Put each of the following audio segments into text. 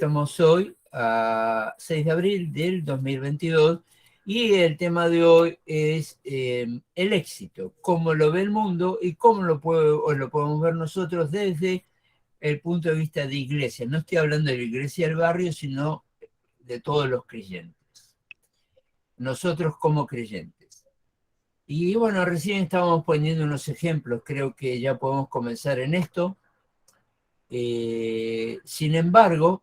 Estamos hoy a 6 de abril del 2022 y el tema de hoy es el éxito, cómo lo ve el mundo y cómo lo podemos ver nosotros desde el punto de vista de iglesia. No estoy hablando de la iglesia del barrio, sino de todos los creyentes. Nosotros como creyentes. Y bueno, recién estábamos poniendo unos ejemplos, creo que ya podemos comenzar en esto. Sin embargo,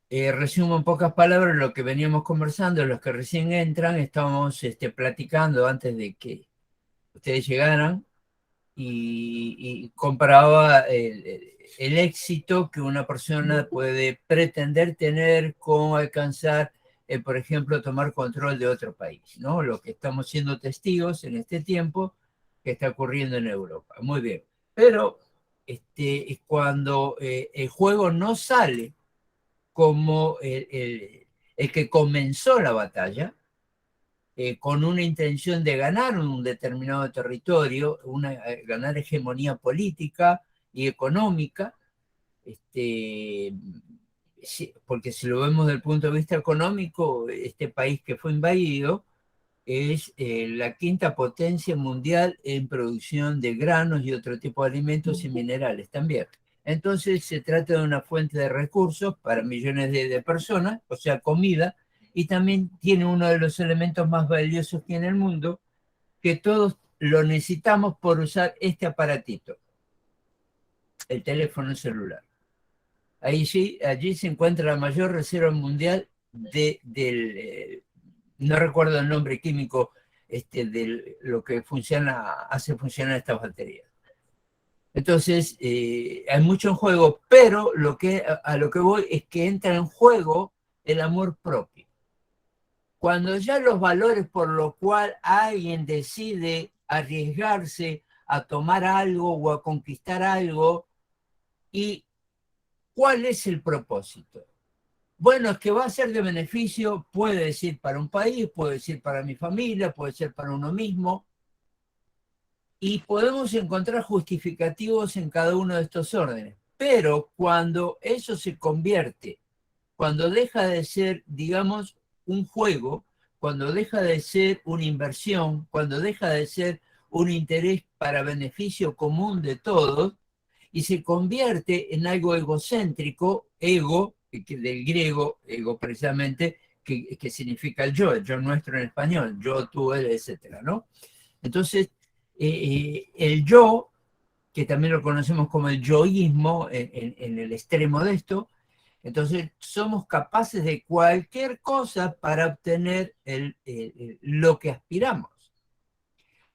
resumo en pocas palabras lo que veníamos conversando, los que recién entran, estábamos platicando antes de que ustedes llegaran y comparaba el éxito que una persona puede pretender tener con alcanzar, por ejemplo, tomar control de otro país, ¿no? Lo que estamos siendo testigos en este tiempo que está ocurriendo en Europa. Muy bien, pero cuando el juego no sale como el que comenzó la batalla, con una intención de ganar un determinado territorio, ganar hegemonía política y económica, porque si lo vemos desde el punto de vista económico, este país que fue invadido es la quinta potencia mundial en producción de granos y otro tipo de alimentos y minerales también. Entonces se trata de una fuente de recursos para millones de personas, o sea, comida, y también tiene uno de los elementos más valiosos que hay en el mundo, que todos lo necesitamos por usar este aparatito, el teléfono celular. Allí se encuentra la mayor reserva mundial no recuerdo el nombre químico de lo que hace funcionar estas baterías. Entonces, hay mucho en juego, pero a lo que voy es que entra en juego el amor propio. Cuando ya los valores por los cuales alguien decide arriesgarse a tomar algo o a conquistar algo, ¿y cuál es el propósito? Bueno, es que va a ser de beneficio, puede ser para un país, puede ser para mi familia, puede ser para uno mismo, y podemos encontrar justificativos en cada uno de estos órdenes. Pero cuando eso se convierte, cuando deja de ser, digamos, un juego, cuando deja de ser una inversión, cuando deja de ser un interés para beneficio común de todos, y se convierte en algo egocéntrico, ego, del griego, ego precisamente, que significa el yo nuestro en español, yo, tú, él, etcétera, ¿no? Entonces, el yo, que también lo conocemos como el yoísmo en el extremo de esto, entonces somos capaces de cualquier cosa para obtener lo que aspiramos.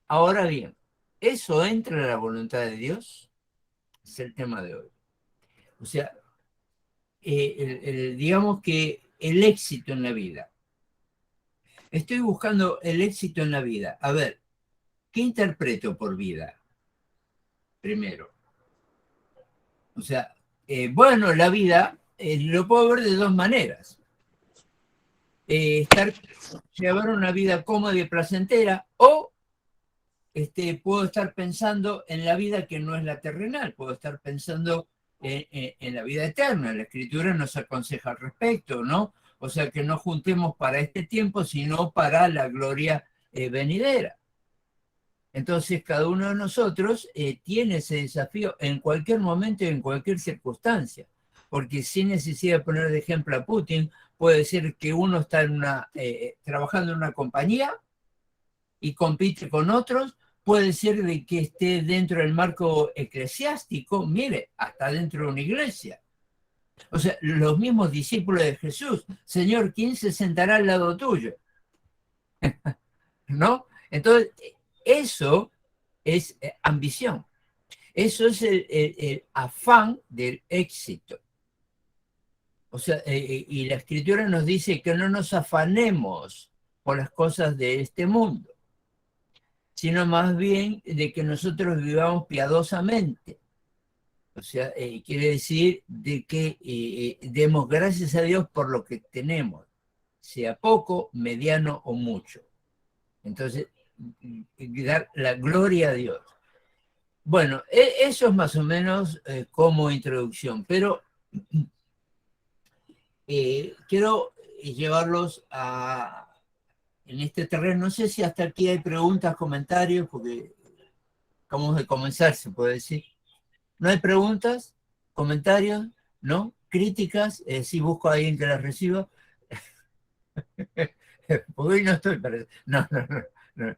Ahora bien, ¿eso entra en la voluntad de Dios? Es el tema de hoy. O sea, digamos que el éxito en la vida. Estoy buscando el éxito en la vida. A ver, ¿qué interpreto por vida? Primero. O sea, bueno, la vida lo puedo ver de dos maneras. Llevar una vida cómoda y placentera, o puedo estar pensando en la vida que no es la terrenal, puedo estar pensando en la vida eterna. La Escritura nos aconseja al respecto, ¿no? O sea, que no juntemos para este tiempo, sino para la gloria venidera. Entonces, cada uno de nosotros tiene ese desafío en cualquier momento y en cualquier circunstancia, porque sin necesidad de poner de ejemplo a Putin, puede ser que uno está trabajando en una compañía y compite con otros, puede ser de que esté dentro del marco eclesiástico, mire, hasta dentro de una iglesia. O sea, los mismos discípulos de Jesús, Señor, ¿quién se sentará al lado tuyo? ¿No? Entonces, eso es ambición. Eso es el afán del éxito. O sea, y la Escritura nos dice que no nos afanemos por las cosas de este mundo, sino más bien de que nosotros vivamos piadosamente. O sea, quiere decir de que demos gracias a Dios por lo que tenemos, sea poco, mediano o mucho. Entonces, dar la gloria a Dios. Bueno, eso es más o menos como introducción, pero quiero llevarlos en este terreno. No sé si hasta aquí hay preguntas, comentarios, porque acabamos de comenzar, se puede decir. ¿No hay preguntas, comentarios, no? ¿Críticas? Si busco a alguien que las reciba. Porque hoy no estoy para... No, no, no, no.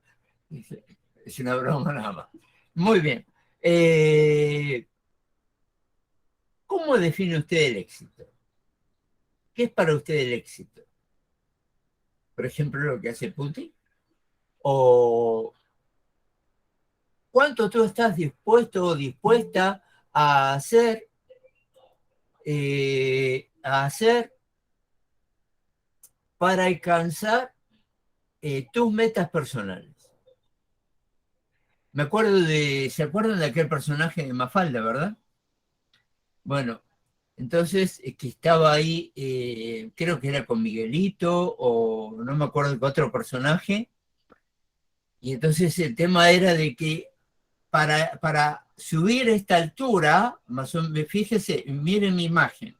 Es una broma nada más. Muy bien. ¿Cómo define usted el éxito? ¿Qué es para usted el éxito? Por ejemplo, lo que hace Putin. ¿O cuánto tú estás dispuesto o dispuesta a hacer para alcanzar tus metas personales? Me acuerdo ¿se acuerdan de aquel personaje de Mafalda, verdad? Bueno, entonces que estaba ahí, creo que era con Miguelito o no me acuerdo qué otro personaje, y entonces el tema era de que para subir esta altura, más o menos, fíjese, miren mi imagen,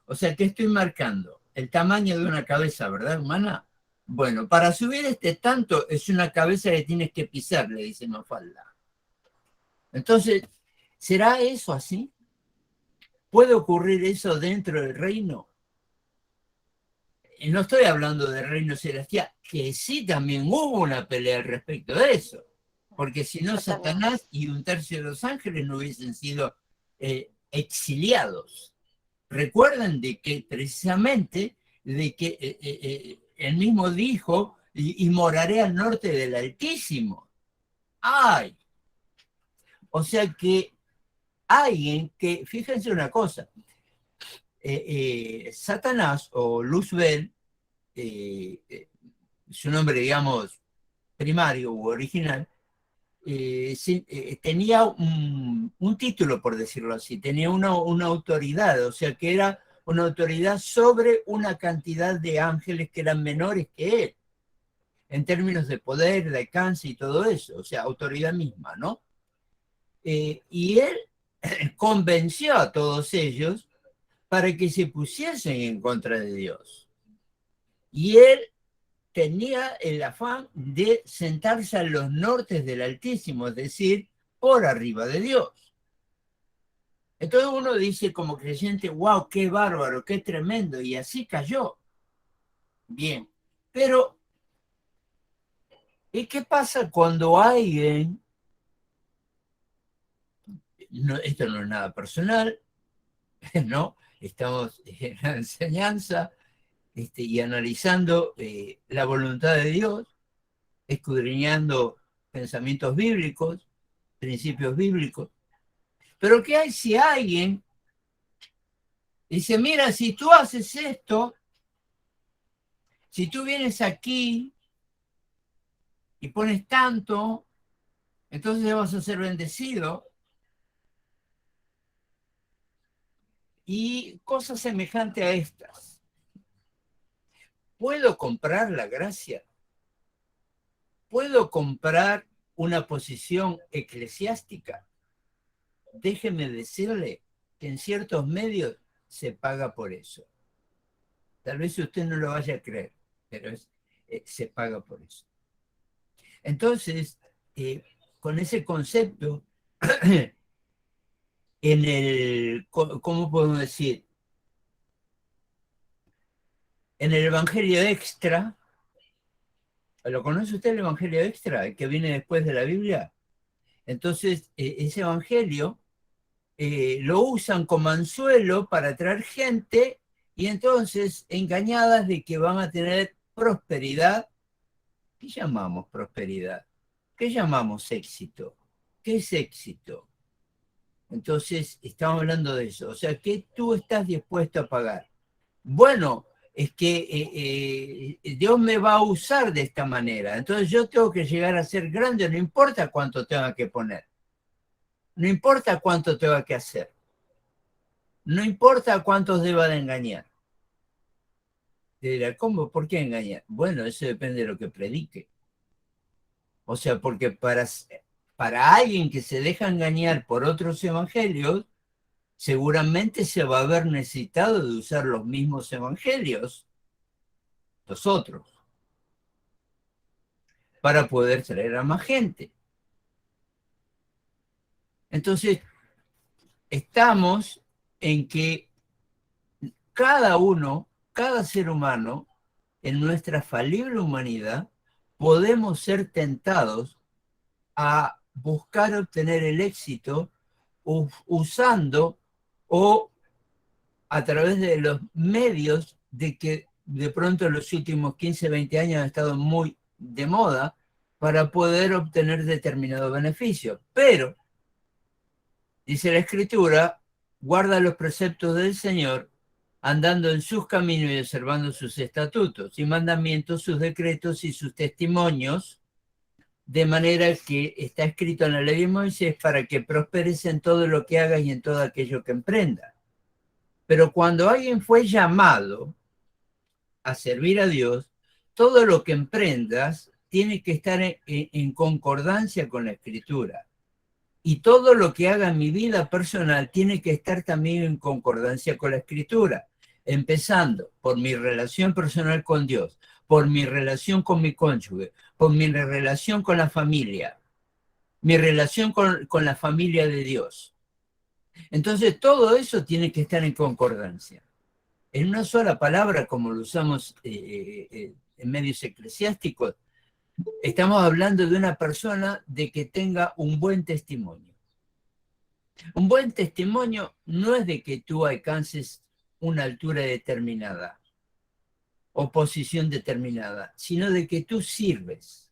o sea, ¿qué estoy marcando? El tamaño de una cabeza, ¿verdad, humana? Bueno, para subir este tanto es una cabeza que tienes que pisar, le dice Mafalda. Entonces, ¿será eso así? ¿Puede ocurrir eso dentro del reino? Y no estoy hablando del reino celestial, que sí también hubo una pelea al respecto de eso, porque si no, Satanás y un tercio de los ángeles no hubiesen sido exiliados. Recuerden de que precisamente de que él mismo dijo, y moraré al norte del Altísimo. ¡Ay! O sea que alguien que, fíjense una cosa, Satanás o Luzbel, su nombre, digamos, primario u original, tenía un título, por decirlo así, tenía una autoridad, o sea que era una autoridad sobre una cantidad de ángeles que eran menores que él, en términos de poder, de alcance y todo eso, o sea, autoridad misma, ¿no? Y él convenció a todos ellos para que se pusiesen en contra de Dios. Y él tenía el afán de sentarse a los nortes del Altísimo, es decir, por arriba de Dios. Entonces uno dice como creyente, wow, qué bárbaro, qué tremendo, y así cayó. Bien, pero ¿y qué pasa cuando alguien, no, esto no es nada personal, ¿no? Estamos en la enseñanza y analizando la voluntad de Dios, escudriñando pensamientos bíblicos, principios bíblicos. Pero ¿qué hay si alguien dice, mira, si tú haces esto, si tú vienes aquí y pones tanto, entonces vas a ser bendecido? Y cosas semejantes a estas. ¿Puedo comprar la gracia? ¿Puedo comprar una posición eclesiástica? Déjeme decirle que en ciertos medios se paga por eso. Tal vez usted no lo vaya a creer, pero se paga por eso. Entonces, con ese concepto, ¿cómo podemos decir? En el Evangelio Extra, ¿lo conoce usted el Evangelio Extra, el que viene después de la Biblia? Entonces, ese Evangelio lo usan como anzuelo para atraer gente y entonces engañadas de que van a tener prosperidad. ¿Qué llamamos prosperidad? ¿Qué llamamos éxito? ¿Qué es éxito? Entonces, estamos hablando de eso. O sea, ¿qué tú estás dispuesto a pagar? Bueno, es que Dios me va a usar de esta manera. Entonces yo tengo que llegar a ser grande, no importa cuánto tenga que poner. No importa cuánto tenga que hacer. No importa cuántos deba de engañar. Te dirá, ¿cómo? ¿Por qué engañar? Bueno, eso depende de lo que predique. O sea, porque para alguien que se deja engañar por otros evangelios, seguramente se va a haber necesitado de usar los mismos evangelios, los otros, para poder traer a más gente. Entonces, estamos en que cada uno, cada ser humano, en nuestra falible humanidad, podemos ser tentados a buscar obtener el éxito usando o a través de los medios de que de pronto en los últimos 15, 20 años han estado muy de moda para poder obtener determinado beneficio. Pero, dice la Escritura, guarda los preceptos del Señor, andando en sus caminos y observando sus estatutos y mandamientos, sus decretos y sus testimonios, de manera que está escrito en la ley de Moisés para que prosperes en todo lo que hagas y en todo aquello que emprendas. Pero cuando alguien fue llamado a servir a Dios, todo lo que emprendas tiene que estar en concordancia con la Escritura. Y todo lo que haga en mi vida personal tiene que estar también en concordancia con la Escritura, empezando por mi relación personal con Dios, por mi relación con mi cónyuge, por mi relación con la familia, mi relación con la familia de Dios. Entonces todo eso tiene que estar en concordancia. En una sola palabra, como lo usamos en medios eclesiásticos, estamos hablando de una persona de que tenga un buen testimonio. Un buen testimonio no es de que tú alcances una altura determinada o posición determinada, sino de que tú sirves.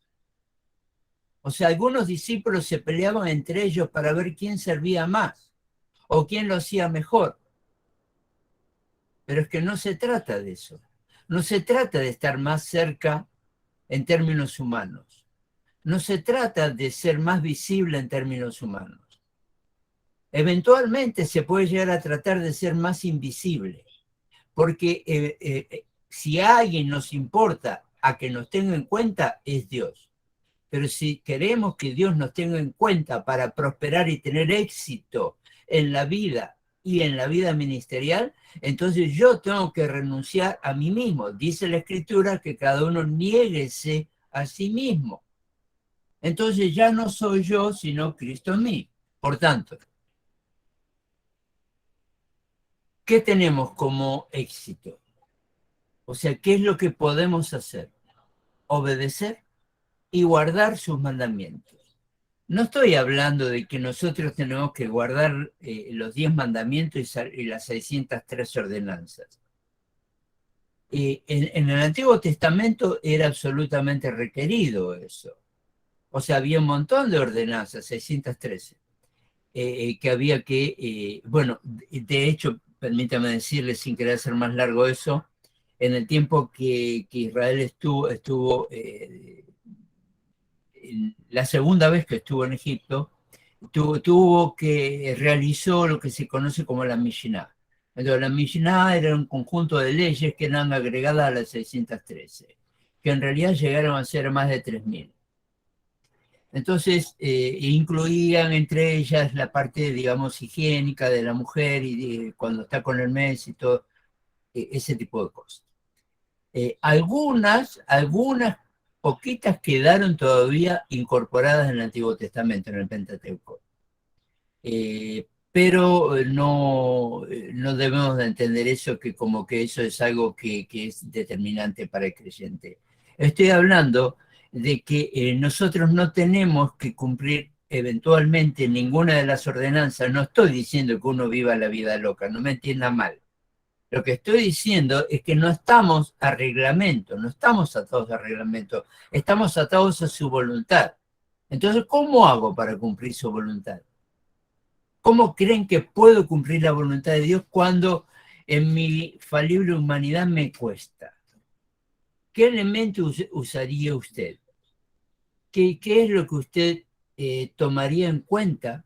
O sea, algunos discípulos se peleaban entre ellos para ver quién servía más o quién lo hacía mejor. Pero es que no se trata de eso. No se trata de estar más cerca en términos humanos. No se trata de ser más visible en términos humanos. Eventualmente se puede llegar a tratar de ser más invisible, porque si a alguien nos importa a que nos tenga en cuenta, es Dios. Pero si queremos que Dios nos tenga en cuenta para prosperar y tener éxito en la vida y en la vida ministerial, entonces yo tengo que renunciar a mí mismo. Dice la Escritura que cada uno niéguese a sí mismo. Entonces ya no soy yo, sino Cristo en mí. Por tanto, ¿qué tenemos como éxito? O sea, ¿qué es lo que podemos hacer? Obedecer y guardar sus mandamientos. No estoy hablando de que nosotros tenemos que guardar los 10 mandamientos y las 603 ordenanzas. En el Antiguo Testamento era absolutamente requerido eso. O sea, había un montón de ordenanzas, 613, que había que, bueno, de hecho, permítame decirles, sin querer hacer más largo eso, en el tiempo que Israel estuvo la segunda vez que estuvo en Egipto, realizó lo que se conoce como la Mishnah. Entonces, la Mishnah era un conjunto de leyes que eran agregadas a las 613, que en realidad llegaron a ser más de 3000. Entonces, incluían entre ellas la parte, digamos, higiénica de la mujer y cuando está con el mes y todo, ese tipo de cosas. Algunas poquitas quedaron todavía incorporadas en el Antiguo Testamento, en el Pentateuco. Pero no debemos de entender eso que como que eso es algo que es determinante para el creyente. Estoy hablando de que nosotros no tenemos que cumplir eventualmente ninguna de las ordenanzas. No estoy diciendo que uno viva la vida loca, no me entienda mal. Lo que estoy diciendo es que no estamos a reglamento, no estamos atados a reglamento, estamos atados a su voluntad. Entonces, ¿cómo hago para cumplir su voluntad? ¿Cómo creen que puedo cumplir la voluntad de Dios cuando en mi falible humanidad me cuesta? ¿Qué elemento usaría usted? ¿Qué es lo que usted tomaría en cuenta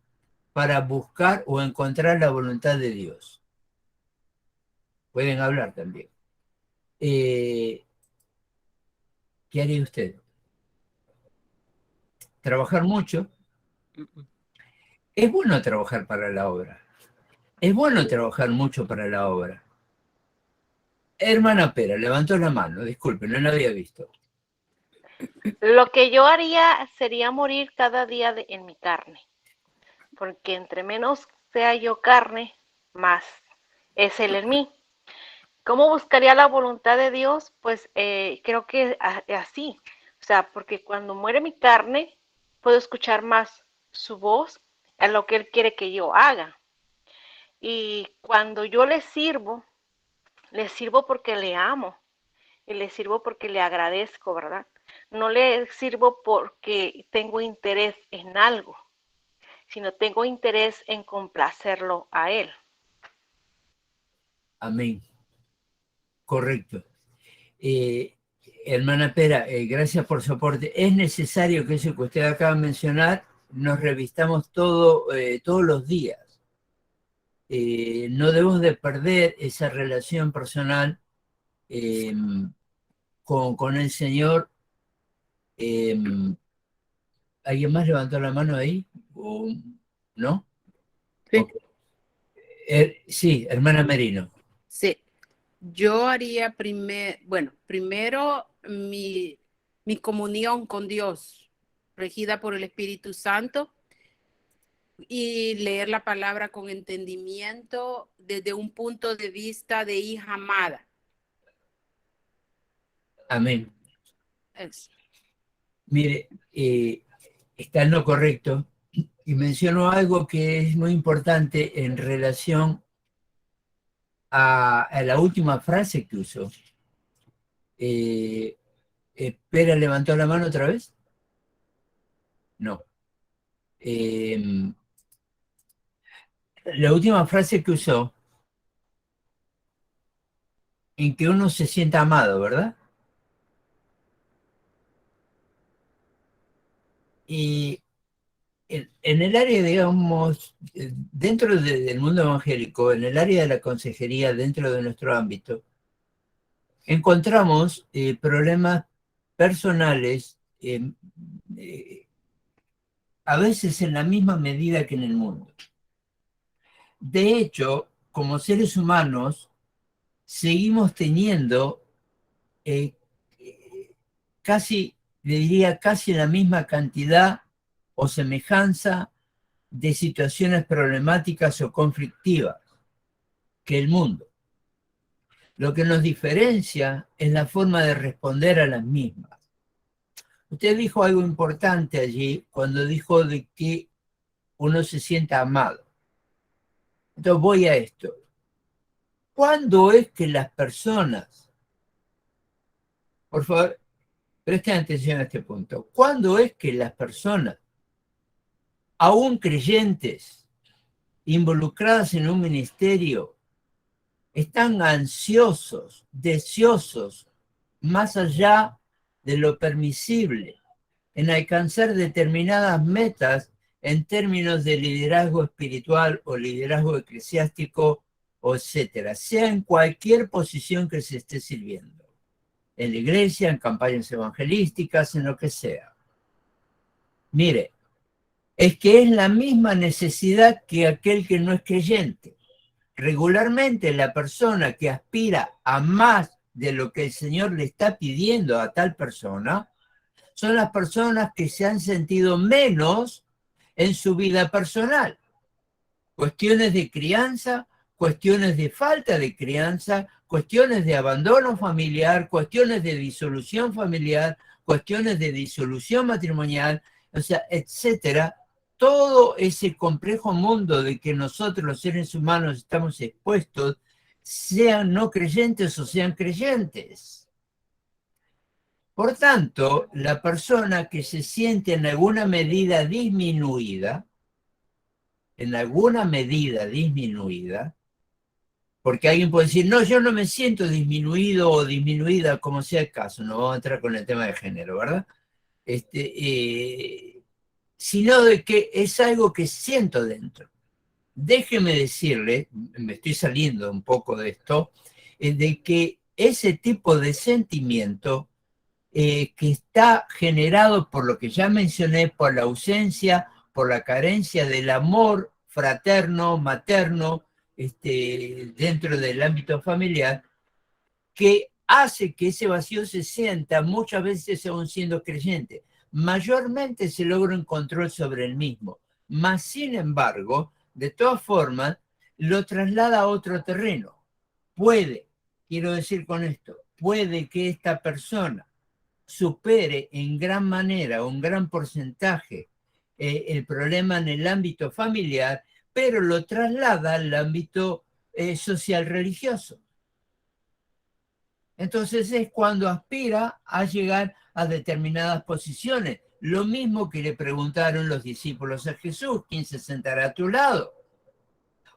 para buscar o encontrar la voluntad de Dios? Pueden hablar también. ¿Qué haría usted? ¿Trabajar mucho? Es bueno trabajar para la obra. Es bueno trabajar mucho para la obra. Hermana Pera, levantó la mano, disculpe, no la había visto. Lo que yo haría sería morir cada día en mi carne, porque entre menos sea yo carne, más es Él en mí. ¿Cómo buscaría la voluntad de Dios? Pues creo que así, o sea, porque cuando muere mi carne, puedo escuchar más su voz a lo que Él quiere que yo haga. Y cuando yo le sirvo porque le amo y le sirvo porque le agradezco, ¿verdad? No le sirvo porque tengo interés en algo, sino tengo interés en complacerlo a Él. Amén. Correcto. Hermana Pera, gracias por su aporte. Es necesario que eso que usted acaba de mencionar nos revistamos todos los días. No debemos de perder esa relación personal eh, con el Señor. Eh, ¿Alguien más levantó la mano ahí? ¿No? Sí. Okay. Sí, hermana Merino. Sí, yo haría primero mi comunión con Dios, regida por el Espíritu Santo, y leer la palabra con entendimiento desde un punto de vista de hija amada. Amén. Eso. Mire, está en lo correcto y menciono algo que es muy importante en relación a la última frase que usó. Pera levantó la mano otra vez. No. La última frase que usó, en que uno se sienta amado, ¿verdad? Y en el área, digamos, dentro del mundo evangélico, en el área de la consejería, dentro de nuestro ámbito, encontramos problemas personales, a veces en la misma medida que en el mundo. De hecho, como seres humanos, seguimos teniendo casi, le diría, casi la misma cantidad o semejanza de situaciones problemáticas o conflictivas que el mundo. Lo que nos diferencia es la forma de responder a las mismas. Usted dijo algo importante allí cuando dijo de que uno se sienta amado. Entonces voy a esto. ¿Cuándo es que las personas, por favor, presten atención a este punto, cuándo es que las personas, aún creyentes, involucradas en un ministerio, están ansiosos, deseosos, más allá de lo permisible, en alcanzar determinadas metas en términos de liderazgo espiritual o liderazgo eclesiástico, o etcétera, sea en cualquier posición que se esté sirviendo, en la iglesia, en campañas evangelísticas, en lo que sea? Mire, es que es la misma necesidad que aquel que no es creyente. Regularmente la persona que aspira a más de lo que el Señor le está pidiendo a tal persona, son las personas que se han sentido menos en su vida personal. Cuestiones de crianza, cuestiones de falta de crianza, cuestiones de abandono familiar, cuestiones de disolución familiar, cuestiones de disolución matrimonial, o sea, etcétera. Todo ese complejo mundo de que nosotros los seres humanos estamos expuestos, sean no creyentes o sean creyentes. Por tanto, la persona que se siente en alguna medida disminuida, porque alguien puede decir, no, yo no me siento disminuido o disminuida, como sea el caso, no vamos a entrar con el tema de género, ¿verdad? Sino de que es algo que siento dentro. Déjeme decirle, me estoy saliendo un poco de esto, de que ese tipo de sentimiento que está generado por lo que ya mencioné, por la ausencia, por la carencia del amor fraterno, materno, dentro del ámbito familiar que hace que ese vacío se sienta muchas veces aún siendo creyente. Mayormente se logra un control sobre el mismo, mas sin embargo, de todas formas, lo traslada a otro terreno. Puede, quiero decir con esto, puede que esta persona supere en gran manera o un gran porcentaje el problema en el ámbito familiar, pero lo traslada al ámbito social religioso. Entonces es cuando aspira a llegar a determinadas posiciones. Lo mismo que le preguntaron los discípulos a Jesús, ¿quién se sentará a tu lado?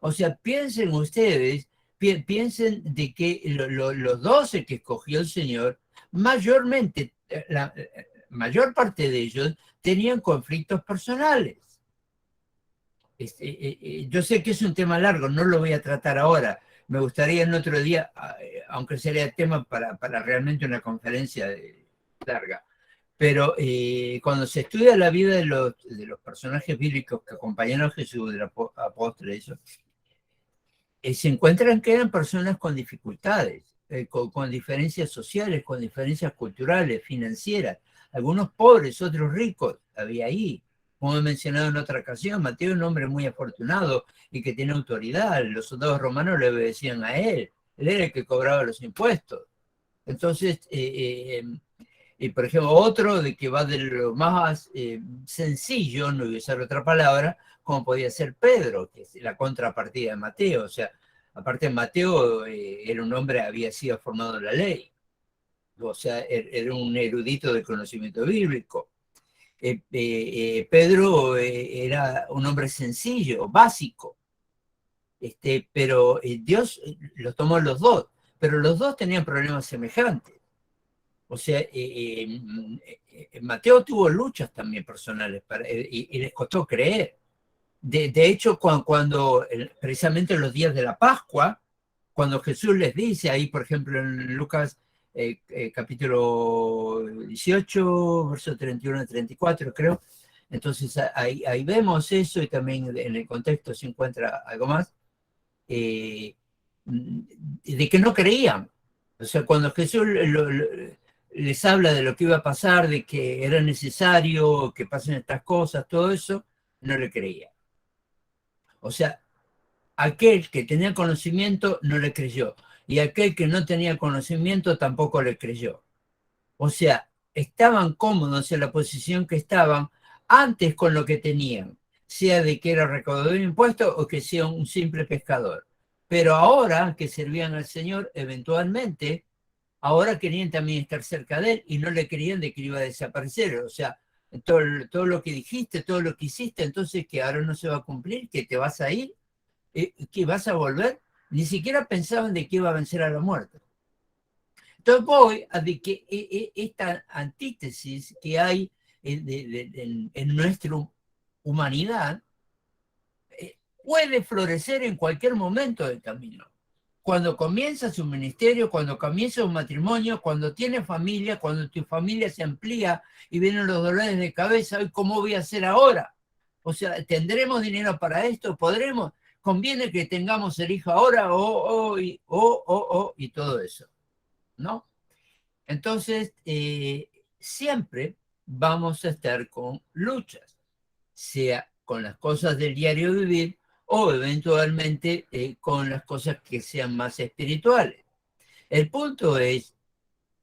O sea, piensen ustedes, piensen de que los 12 que escogió el Señor, mayormente, la mayor parte de ellos tenían conflictos personales. Yo sé que es un tema largo, no lo voy a tratar ahora. Me gustaría en otro día, aunque sería tema para realmente una conferencia larga, pero cuando se estudia la vida de los personajes bíblicos que acompañaron a Jesús, de los apóstoles, se encuentran que eran personas con dificultades, con diferencias sociales, con diferencias culturales, financieras, algunos pobres, otros ricos, había ahí. Como he mencionado en otra ocasión, Mateo es un hombre muy afortunado y que tiene autoridad. Los soldados romanos le obedecían a él era el que cobraba los impuestos. Entonces, por ejemplo, otro de que va de lo más sencillo, no voy a usar otra palabra, como podía ser Pedro, que es la contrapartida de Mateo. O sea, aparte Mateo era un hombre, había sido formado en la ley. O sea, era un erudito de conocimiento bíblico. Pedro era un hombre sencillo, básico. Pero Dios los tomó los dos, pero los dos tenían problemas semejantes. O sea, Mateo tuvo luchas también personales y les costó creer. De hecho, cuando precisamente en los días de la Pascua, cuando Jesús les dice, ahí por ejemplo en Lucas capítulo 18, verso 31 a 34 creo, entonces ahí vemos eso y también en el contexto se encuentra algo más, de que no creían. O sea, cuando Jesús les habla de lo que iba a pasar, de que era necesario que pasen estas cosas, todo eso, no le creía. O sea, aquel que tenía conocimiento no le creyó, y aquel que no tenía conocimiento tampoco le creyó. O sea, estaban cómodos en la posición que estaban antes con lo que tenían, sea de que era recaudador de impuestos o que sea un simple pescador. Pero ahora que servían al Señor, eventualmente, ahora querían también estar cerca de él y no le creían de que iba a desaparecer. O sea, todo lo que dijiste, todo lo que hiciste, entonces que ahora no se va a cumplir, que te vas a ir, que vas a volver. Ni siquiera pensaban de que iba a vencer a la muerte. Entonces voy a de que esta antítesis que hay en nuestra humanidad puede florecer en cualquier momento del camino. Cuando comienza su ministerio, cuando comienza un matrimonio, cuando tienes familia, cuando tu familia se amplía y vienen los dolores de cabeza, ¿cómo voy a hacer ahora? O sea, ¿tendremos dinero para esto? ¿Podremos? ¿Conviene que tengamos el hijo ahora? Y todo eso, ¿no? Entonces, siempre vamos a estar con luchas, sea con las cosas del diario vivir o eventualmente con las cosas que sean más espirituales. El punto es,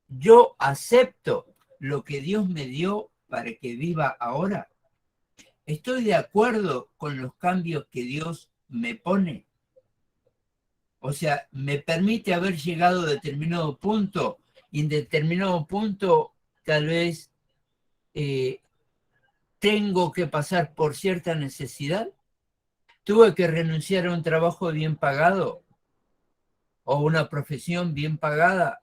yo acepto lo que Dios me dio para que viva ahora. Estoy de acuerdo con los cambios que Dios me pone. O sea, me permite haber llegado a determinado punto y en determinado punto tal vez tengo que pasar por cierta necesidad. Tuve que renunciar a un trabajo bien pagado o una profesión bien pagada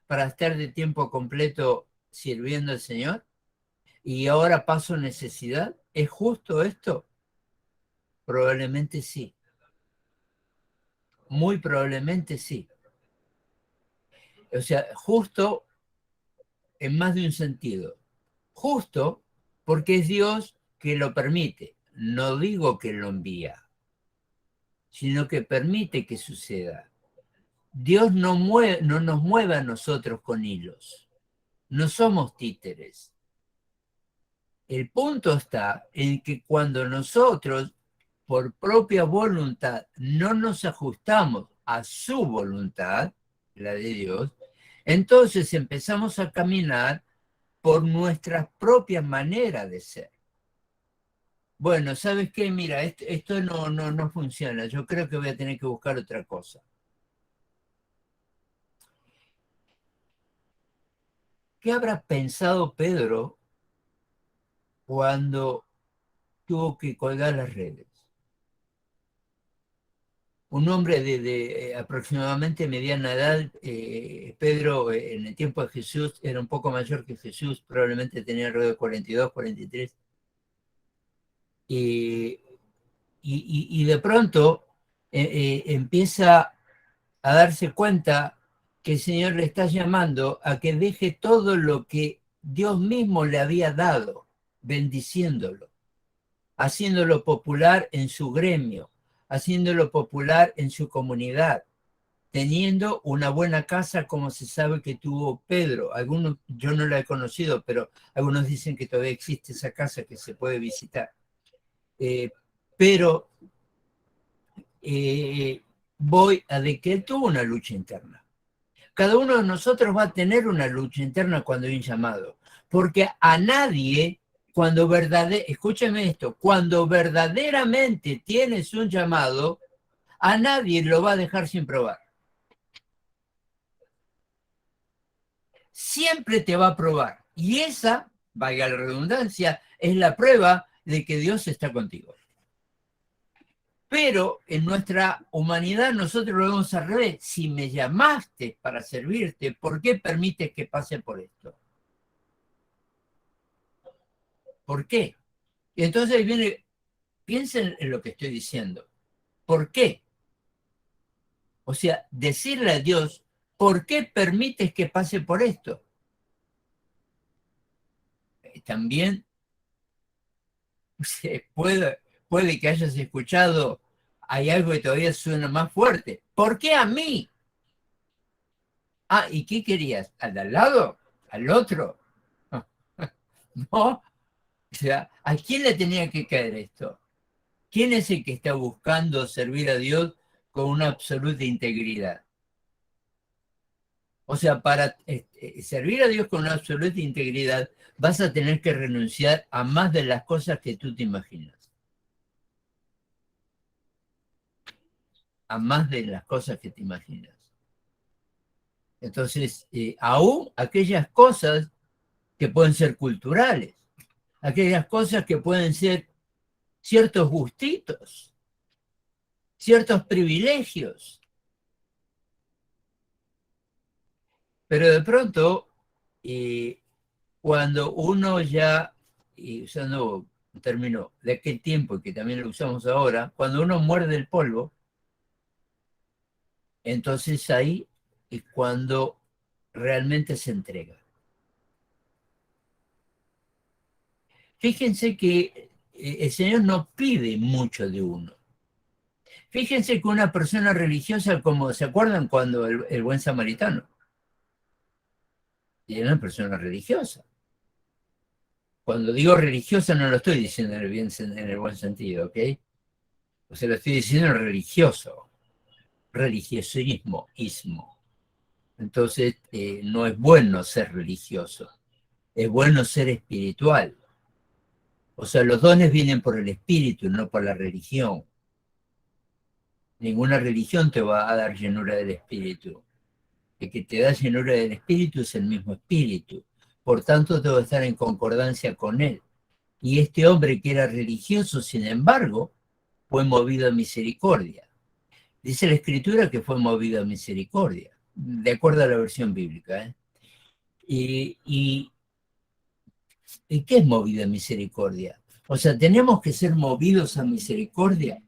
para estar de tiempo completo sirviendo al Señor y ahora paso necesidad. ¿Es justo esto? Probablemente sí. Muy probablemente sí. O sea, justo en más de un sentido. Justo porque es Dios que lo permite. No digo que lo envía. sino que permite que suceda. Dios no nos mueve a nosotros con hilos. No somos títeres. El punto está en que cuando nosotros, por propia voluntad, no nos ajustamos a su voluntad, la de Dios, entonces empezamos a caminar por nuestra propia manera de ser. Bueno, ¿sabes qué? Mira, esto no funciona. Yo creo que voy a tener que buscar otra cosa. ¿Qué habrá pensado Pedro cuando tuvo que colgar las redes? Un hombre de aproximadamente mediana edad, Pedro en el tiempo de Jesús era un poco mayor que Jesús, probablemente tenía alrededor de 42, 43. Y de pronto empieza a darse cuenta que el Señor le está llamando a que deje todo lo que Dios mismo le había dado, bendiciéndolo, haciéndolo popular en su gremio, haciéndolo popular en su comunidad, teniendo una buena casa como se sabe que tuvo Pedro. Algunos, yo no la he conocido, pero algunos dicen que todavía existe esa casa que se puede visitar. Pero voy a de que él tuvo una lucha interna. Cada uno de nosotros va a tener una lucha interna cuando hay un llamado, porque a nadie, escúcheme esto, cuando verdaderamente tienes un llamado, a nadie lo va a dejar sin probar. Siempre te va a probar. Y esa, valga la redundancia, es la prueba de que Dios está contigo. Pero en nuestra humanidad nosotros lo vemos al revés. Si me llamaste para servirte, ¿por qué permites que pase por esto? ¿Por qué? Y entonces viene, piensen en lo que estoy diciendo. ¿Por qué? O sea, decirle a Dios, ¿por qué permites que pase por esto? También puede que hayas escuchado, hay algo que todavía suena más fuerte. ¿Por qué a mí? Ah, ¿y qué querías? ¿Al de al lado? ¿Al otro? No. O sea, ¿a quién le tenía que caer esto? ¿Quién es el que está buscando servir a Dios con una absoluta integridad? O sea, para servir a Dios con una absoluta integridad, vas a tener que renunciar a más de las cosas que tú te imaginas. A más de las cosas que te imaginas. Entonces, aún aquellas cosas que pueden ser culturales, aquellas cosas que pueden ser ciertos gustitos, ciertos privilegios. Pero de pronto, cuando uno ya, usando un término de aquel tiempo que también lo usamos ahora, cuando uno muerde el polvo, entonces ahí es cuando realmente se entrega. Fíjense que el Señor no pide mucho de uno. Fíjense que una persona religiosa, como se acuerdan cuando el buen samaritano, y era una persona religiosa. Cuando digo religiosa no lo estoy diciendo en el buen sentido, ¿ok? O sea, lo estoy diciendo religioso, religiosismo, ismo. Entonces, no es bueno ser religioso, es bueno ser espiritual. O sea, los dones vienen por el espíritu, no por la religión. Ninguna religión te va a dar llenura del espíritu. El que te da llenura del espíritu es el mismo espíritu. Por tanto, debo estar en concordancia con él. Y este hombre que era religioso, sin embargo, fue movido a misericordia. Dice la Escritura que fue movido a misericordia, de acuerdo a la versión bíblica. ¿Y qué es movido a misericordia? O sea, tenemos que ser movidos a misericordia.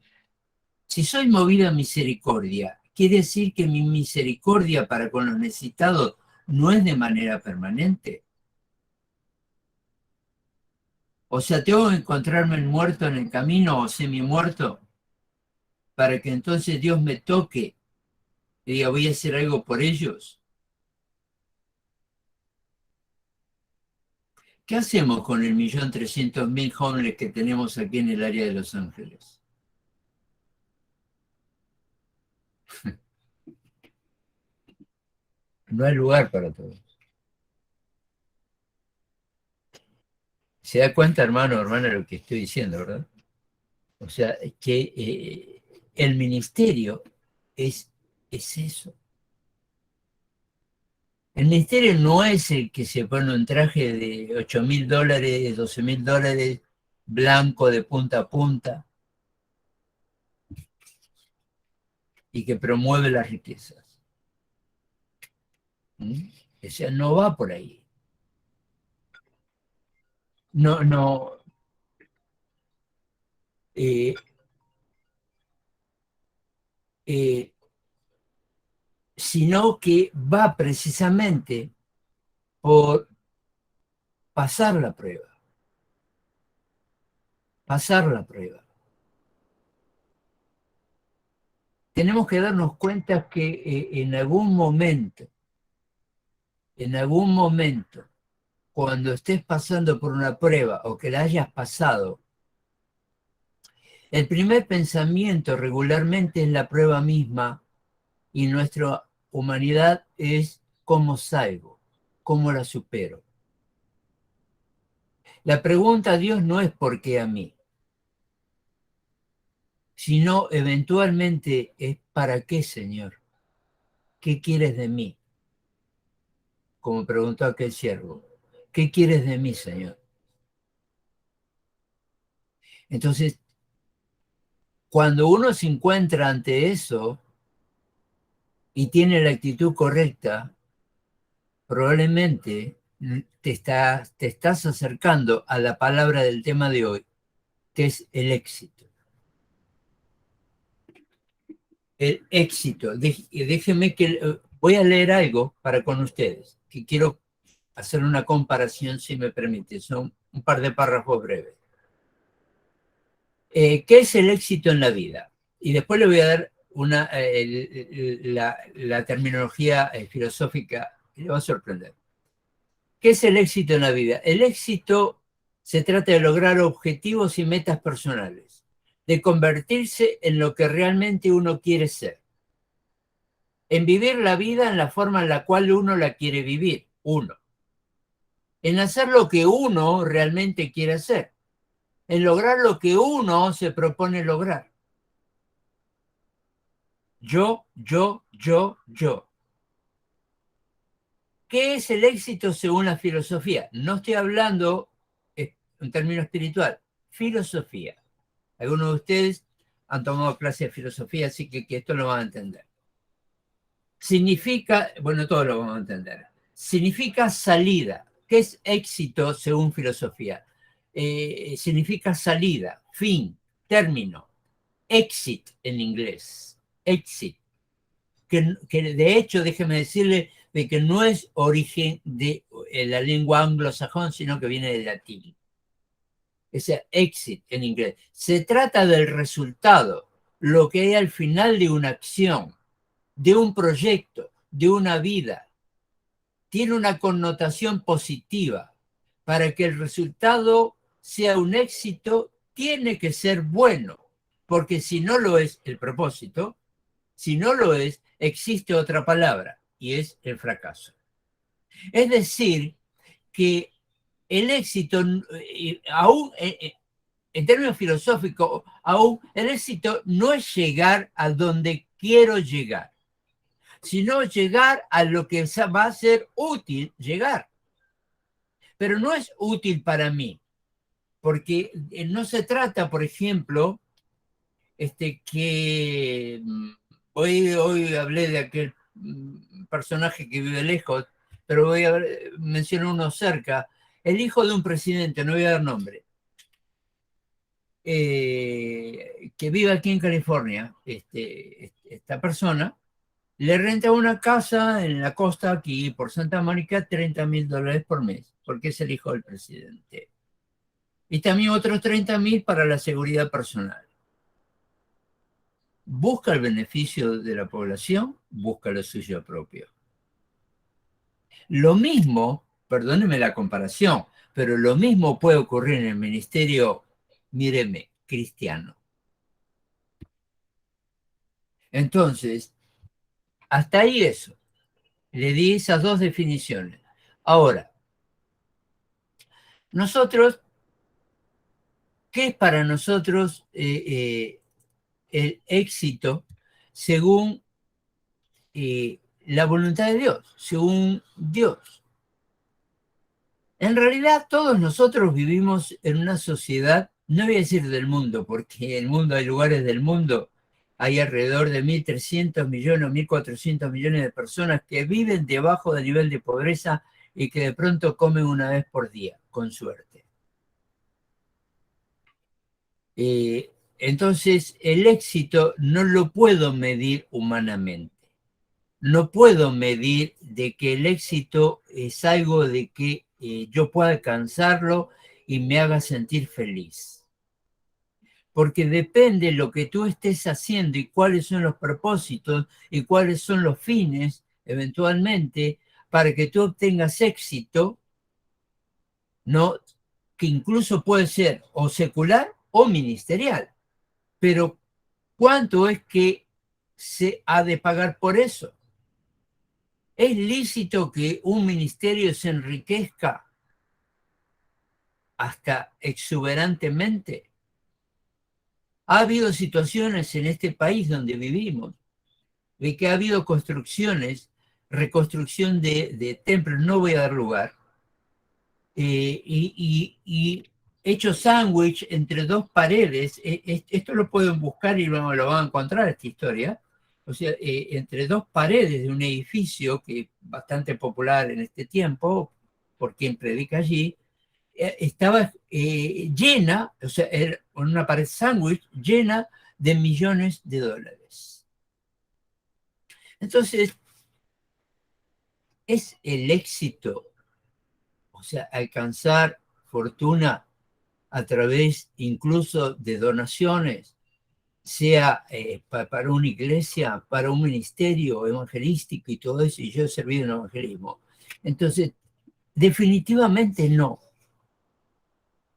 Si soy movido a misericordia, quiere decir que mi misericordia para con los necesitados no es de manera permanente. O sea, tengo que encontrarme muerto en el camino o semi-muerto. para que entonces Dios me toque y diga, voy a hacer algo por ellos? ¿Qué hacemos con el 1.300.000 jóvenes que tenemos aquí en el área de Los Ángeles? No hay lugar para todos. ¿Se da cuenta, hermano o hermana, lo que estoy diciendo, verdad? O sea, que el ministerio es eso. El ministerio no es el que se pone un traje de $8.000, $12.000, blanco de punta a punta, y que promueve las riquezas. O sea, no va por ahí. No, no. Sino que va precisamente por pasar la prueba. Pasar la prueba. Tenemos que darnos cuenta que en algún momento, cuando estés pasando por una prueba o que la hayas pasado, el primer pensamiento regularmente es la prueba misma y nuestra humanidad es cómo salgo, cómo la supero. La pregunta a Dios no es ¿por qué a mí?, sino eventualmente es ¿para qué, Señor? ¿Qué quieres de mí? Como preguntó aquel siervo, ¿qué quieres de mí, Señor? Entonces, cuando uno se encuentra ante eso y tiene la actitud correcta, probablemente te estás acercando a la palabra del tema de hoy, que es el éxito. El éxito. Déjenme que voy a leer algo para con ustedes, que quiero hacer una comparación, si me permite. Son un par de párrafos breves. ¿Qué es el éxito en la vida? Y después le voy a dar la terminología filosófica que le va a sorprender. ¿Qué es el éxito en la vida? El éxito se trata de lograr objetivos y metas personales, de convertirse en lo que realmente uno quiere ser, en vivir la vida en la forma en la cual uno la quiere vivir, uno, en hacer lo que uno realmente quiere hacer, en lograr lo que uno se propone lograr. Yo. ¿Qué es el éxito según la filosofía? No estoy hablando en términos espiritual, filosofía. Algunos de ustedes han tomado clases de filosofía, así que esto lo van a entender. Significa, bueno, todo lo vamos a entender. Significa salida. ¿Qué es éxito según filosofía? Significa salida, fin, término. Exit en inglés. Exit. Que de hecho, déjeme decirle de que no es origen de la lengua anglosajón, sino que viene del latín. Ese exit en inglés. Se trata del resultado, lo que hay al final de una acción, de un proyecto, de una vida. Tiene una connotación positiva. Para que el resultado sea un éxito, tiene que ser bueno, porque si no lo es el propósito, si no lo es, existe otra palabra, y es el fracaso. Es decir, que el éxito, aún en términos filosóficos, aún el éxito no es llegar a donde quiero llegar, sino llegar a lo que va a ser útil llegar. Pero no es útil para mí, porque no se trata, por ejemplo, que hoy hablé de aquel personaje que vive lejos, pero voy a mencionar uno cerca, el hijo de un presidente, no voy a dar nombre, que vive aquí en California. Esta persona le renta una casa en la costa aquí por Santa Mónica, $30.000 por mes, porque es el hijo del presidente. Y también otros $30.000 para la seguridad personal. busca el beneficio de la población, busca lo suyo propio. Lo mismo, perdónenme la comparación, pero lo mismo puede ocurrir en el ministerio, míreme, cristiano. Entonces, hasta ahí eso. Le di esas dos definiciones. Ahora, nosotros, ¿qué es para nosotros el éxito según la voluntad de Dios, según Dios? En realidad todos nosotros vivimos en una sociedad, no voy a decir del mundo, porque en el mundo hay lugares del mundo, hay alrededor de 1.300 millones o 1.400 millones de personas que viven debajo del nivel de pobreza y que de pronto comen una vez por día, con suerte. Entonces el éxito no lo puedo medir humanamente. No puedo medir de que el éxito es algo de que yo pueda alcanzarlo y me haga sentir feliz. Porque depende de lo que tú estés haciendo y cuáles son los propósitos y cuáles son los fines, eventualmente, para que tú obtengas éxito, ¿no? Que incluso puede ser o secular o ministerial. Pero ¿cuánto es que se ha de pagar por eso? ¿Es lícito que un ministerio se enriquezca hasta exuberantemente? Ha habido situaciones en este país donde vivimos de que ha habido construcciones, reconstrucción de templos, no voy a dar lugar, y hecho sándwich entre dos paredes. Esto lo pueden buscar y lo van a encontrar, esta historia. O sea, entre dos paredes de un edificio que es bastante popular en este tiempo, por quien predica allí, estaba llena, o sea, era una pared sándwich llena de millones de dólares. Entonces, ¿es el éxito, o sea, alcanzar fortuna a través incluso de donaciones, sea para una iglesia, para un ministerio evangelístico y todo eso? Y yo he servido en evangelismo. Entonces, definitivamente no.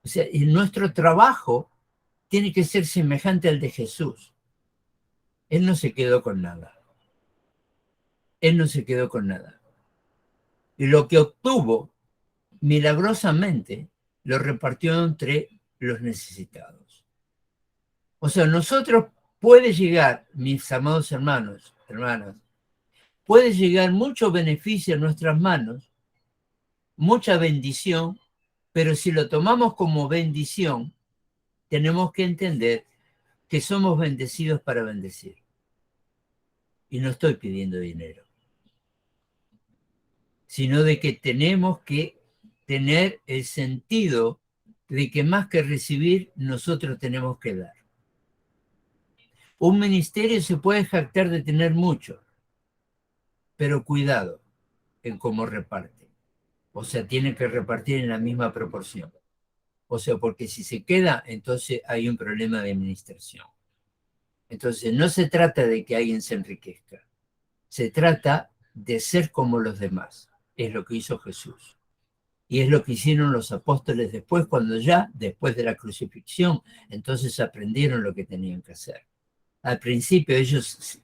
O sea, nuestro trabajo tiene que ser semejante al de Jesús. Él no se quedó con nada. Él no se quedó con nada. Y lo que obtuvo, milagrosamente, lo repartió entre los necesitados. O sea, nosotros puede llegar, mis amados hermanos, hermanas, puede llegar mucho beneficio a nuestras manos, mucha bendición, pero si lo tomamos como bendición, tenemos que entender que somos bendecidos para bendecir. Y no estoy pidiendo dinero, sino de que tenemos que tener el sentido de que más que recibir, nosotros tenemos que dar. Un ministerio se puede jactar de tener mucho, pero cuidado en cómo reparte. O sea, tiene que repartir en la misma proporción. O sea, porque si se queda, entonces hay un problema de administración. Entonces, no se trata de que alguien se enriquezca. Se trata de ser como los demás. Es lo que hizo Jesús. Y es lo que hicieron los apóstoles después, cuando ya, después de la crucifixión, entonces aprendieron lo que tenían que hacer. Al principio ellos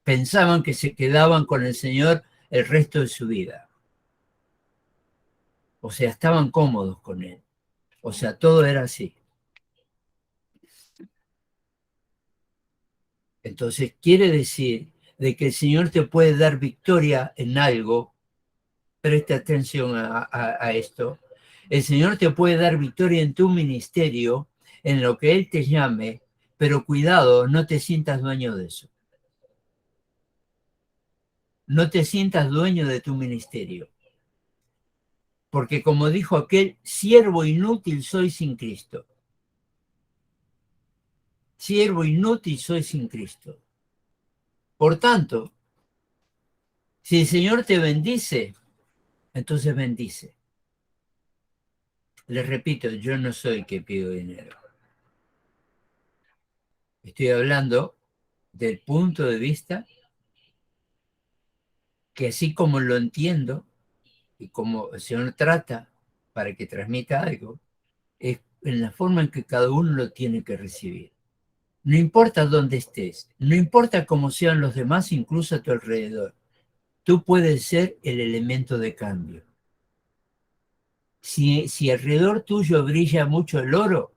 pensaban que se quedaban con el Señor el resto de su vida. O sea, estaban cómodos con Él. O sea, todo era así. Entonces quiere decir de que el Señor te puede dar victoria en algo. Presta atención a esto. El Señor te puede dar victoria en tu ministerio, en lo que Él te llame, pero cuidado, no te sientas dueño de eso. No te sientas dueño de tu ministerio. Porque como dijo aquel, siervo inútil soy sin Cristo. Siervo inútil soy sin Cristo. Por tanto, si el Señor te bendice, entonces bendice. Les repito, yo no soy el que pido dinero. Estoy hablando del punto de vista que así como lo entiendo y como el Señor trata para que transmita algo, es en la forma en que cada uno lo tiene que recibir. No importa dónde estés, no importa cómo sean los demás, incluso a tu alrededor, tú puedes ser el elemento de cambio. Si alrededor tuyo brilla mucho el oro,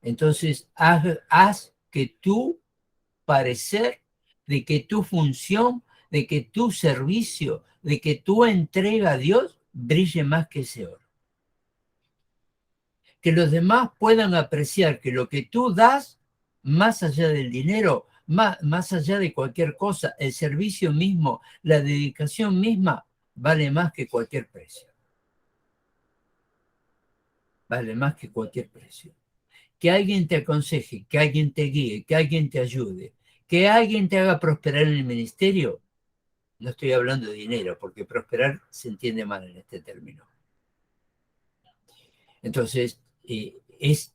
entonces haz que tu parecer, de que tu función, de que tu servicio, de que tu entrega a Dios brille más que ese oro. Que los demás puedan apreciar que lo que tú das, más allá del dinero, más allá de cualquier cosa, el servicio mismo, la dedicación misma, vale más que cualquier precio. Vale más que cualquier precio. Que alguien te aconseje, que alguien te guíe, que alguien te ayude, que alguien te haga prosperar en el ministerio. No estoy hablando de dinero, porque prosperar se entiende mal en este término. Entonces, es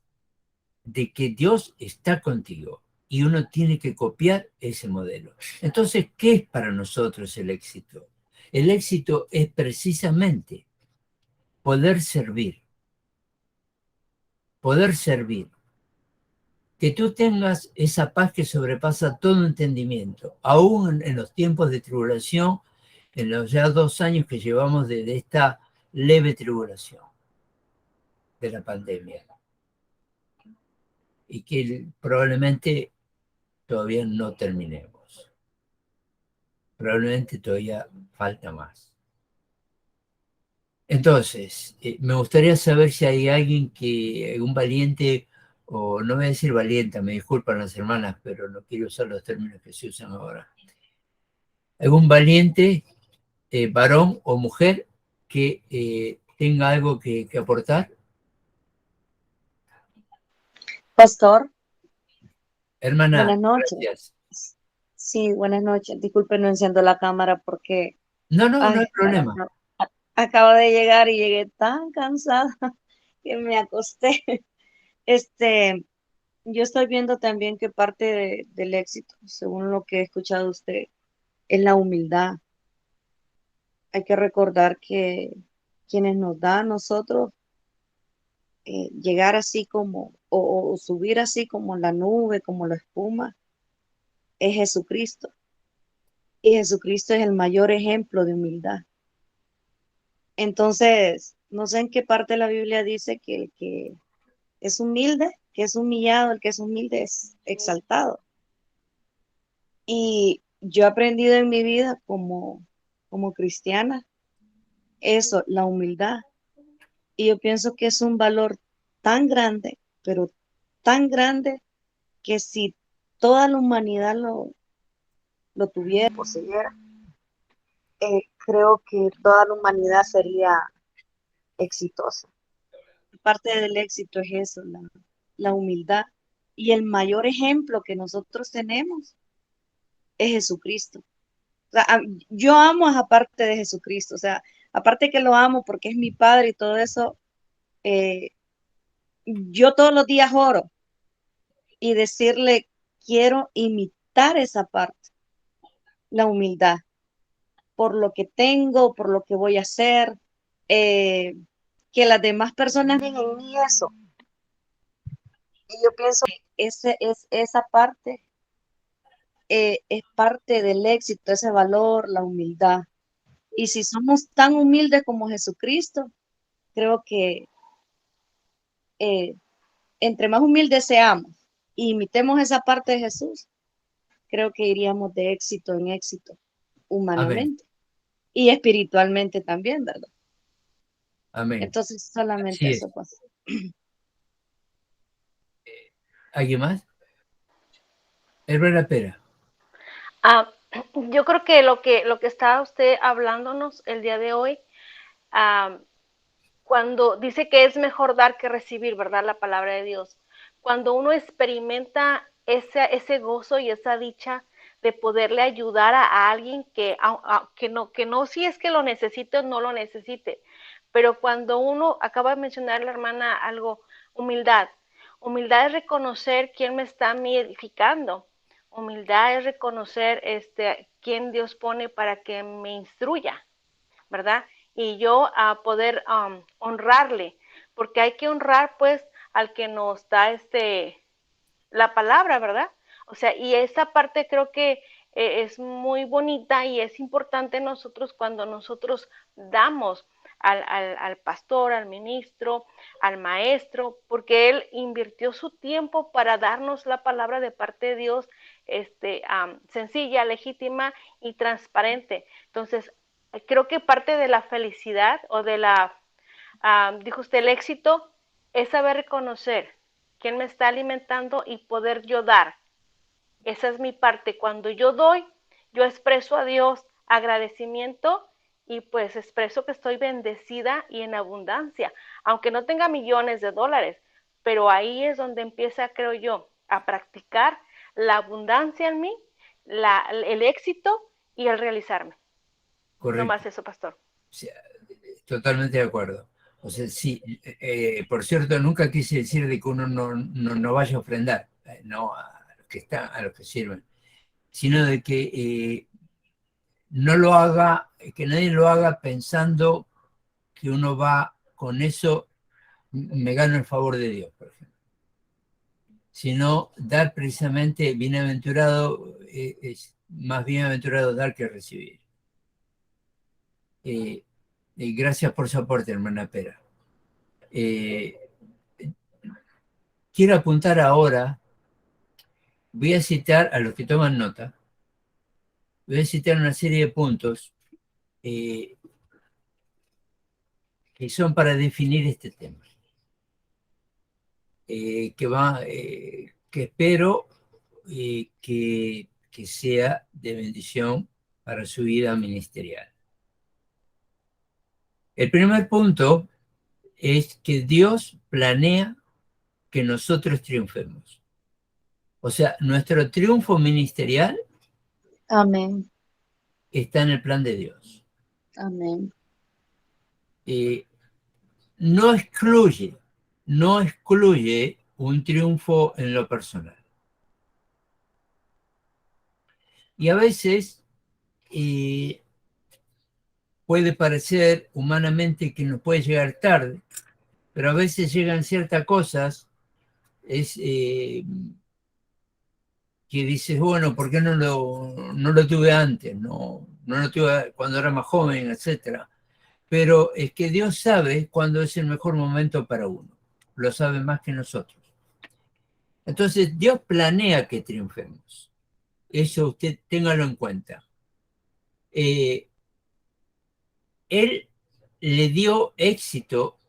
de que Dios está contigo y uno tiene que copiar ese modelo. Entonces, ¿qué es para nosotros el éxito? El éxito es precisamente poder servir, poder servir. Que tú tengas esa paz que sobrepasa todo entendimiento, aún en los tiempos de tribulación, en los ya 2 años que llevamos de esta leve tribulación de la pandemia, y que probablemente todavía no terminemos. Probablemente todavía falta más. Entonces, me gustaría saber si hay alguien un valiente, o no voy a decir valiente, me disculpan las hermanas, pero no quiero usar los términos que se usan ahora. ¿Algún valiente, varón o mujer, que tenga algo que aportar? Pastor, Hermana, buenas noches. gracias. Sí, buenas noches. Disculpe, no enciendo la cámara porque No hay ay, problema. acabo de llegar y llegué tan cansada que me acosté. Este, yo estoy viendo también que parte del éxito, según lo que he escuchado de usted, es la humildad. Hay que recordar que quienes nos da a nosotros llegar así como, o subir así como la nube, como la espuma, es Jesucristo. Y Jesucristo es el mayor ejemplo de humildad. Entonces, no sé en qué parte de la Biblia dice que el que es humilde, que es humillado, el que es humilde es exaltado. Y yo he aprendido en mi vida como cristiana eso, la humildad. Y yo pienso que es un valor tan grande, pero tan grande que si toda la humanidad lo tuviera, poseyera, creo que toda la humanidad sería exitosa. Parte del éxito es eso, la humildad. Y el mayor ejemplo que nosotros tenemos es Jesucristo. O sea, yo amo esa parte de Jesucristo. O sea, aparte que lo amo porque es mi padre y todo eso, eh, yo todos los días oro y decirle, quiero imitar esa parte, la humildad, por lo que tengo, por lo que voy a hacer, que las demás personas ven en mí eso. Y yo pienso que esa parte es parte del éxito, ese valor, la humildad. Y si somos tan humildes como Jesucristo, creo que eh, entre más humildes seamos y imitemos esa parte de Jesús, creo que iríamos de éxito en éxito, Amén. humanamente y espiritualmente también, ¿verdad? Amén. Entonces, solamente Así eso es. pasa. ¿Alguien más? Herrera Pera. Yo creo que lo que está usted hablándonos el día de hoy, cuando dice que es mejor dar que recibir, ¿verdad? La palabra de Dios. Cuando uno experimenta ese gozo y esa dicha de poderle ayudar a alguien que no si es que lo necesite o no lo necesite, pero cuando uno, acaba de mencionar la hermana algo, humildad. Humildad es reconocer quién me está edificando. Humildad es reconocer quién Dios pone para que me instruya, ¿verdad? Y yo a poder honrarle, porque hay que honrar pues al que nos da la palabra, ¿verdad? O sea, y esa parte creo que es muy bonita y es importante nosotros cuando nosotros damos al pastor, al ministro, al maestro, porque él invirtió su tiempo para darnos la palabra de parte de Dios, sencilla, legítima y transparente. Entonces, creo que parte de la felicidad o de dijo usted, el éxito es saber reconocer quién me está alimentando y poder yo dar. Esa es mi parte. Cuando yo doy, yo expreso a Dios agradecimiento y pues expreso que estoy bendecida y en abundancia, aunque no tenga millones de dólares, pero ahí es donde empieza, creo yo, a practicar la abundancia en mí, el éxito y el realizarme. Correcto. No más eso, pastor. O sea, totalmente de acuerdo. O sea, sí, por cierto, nunca quise decir de que uno no vaya a ofrendar, no a los que están, a los que sirven, sino de que no lo haga, que nadie lo haga pensando que uno va con eso, me gano el favor de Dios, por ejemplo. Sino dar precisamente bienaventurado, es más bienaventurado dar que recibir. Gracias por su aporte, hermana Pera. Quiero apuntar ahora, voy a citar a los que toman nota, voy a citar una serie de puntos que son para definir este tema, que espero que sea de bendición para su vida ministerial. El primer punto es que Dios planea que nosotros triunfemos. O sea, nuestro triunfo ministerial Amén. está en el plan de Dios. Amén. No excluye un triunfo en lo personal. Y a veces puede parecer humanamente que nos puede llegar tarde, pero a veces llegan ciertas cosas que dices, bueno, ¿por qué no lo tuve antes? No lo tuve cuando era más joven, etc. Pero es que Dios sabe cuándo es el mejor momento para uno. Lo sabe más que nosotros. Entonces, Dios planea que triunfemos. Eso usted téngalo en cuenta. Él le dio éxito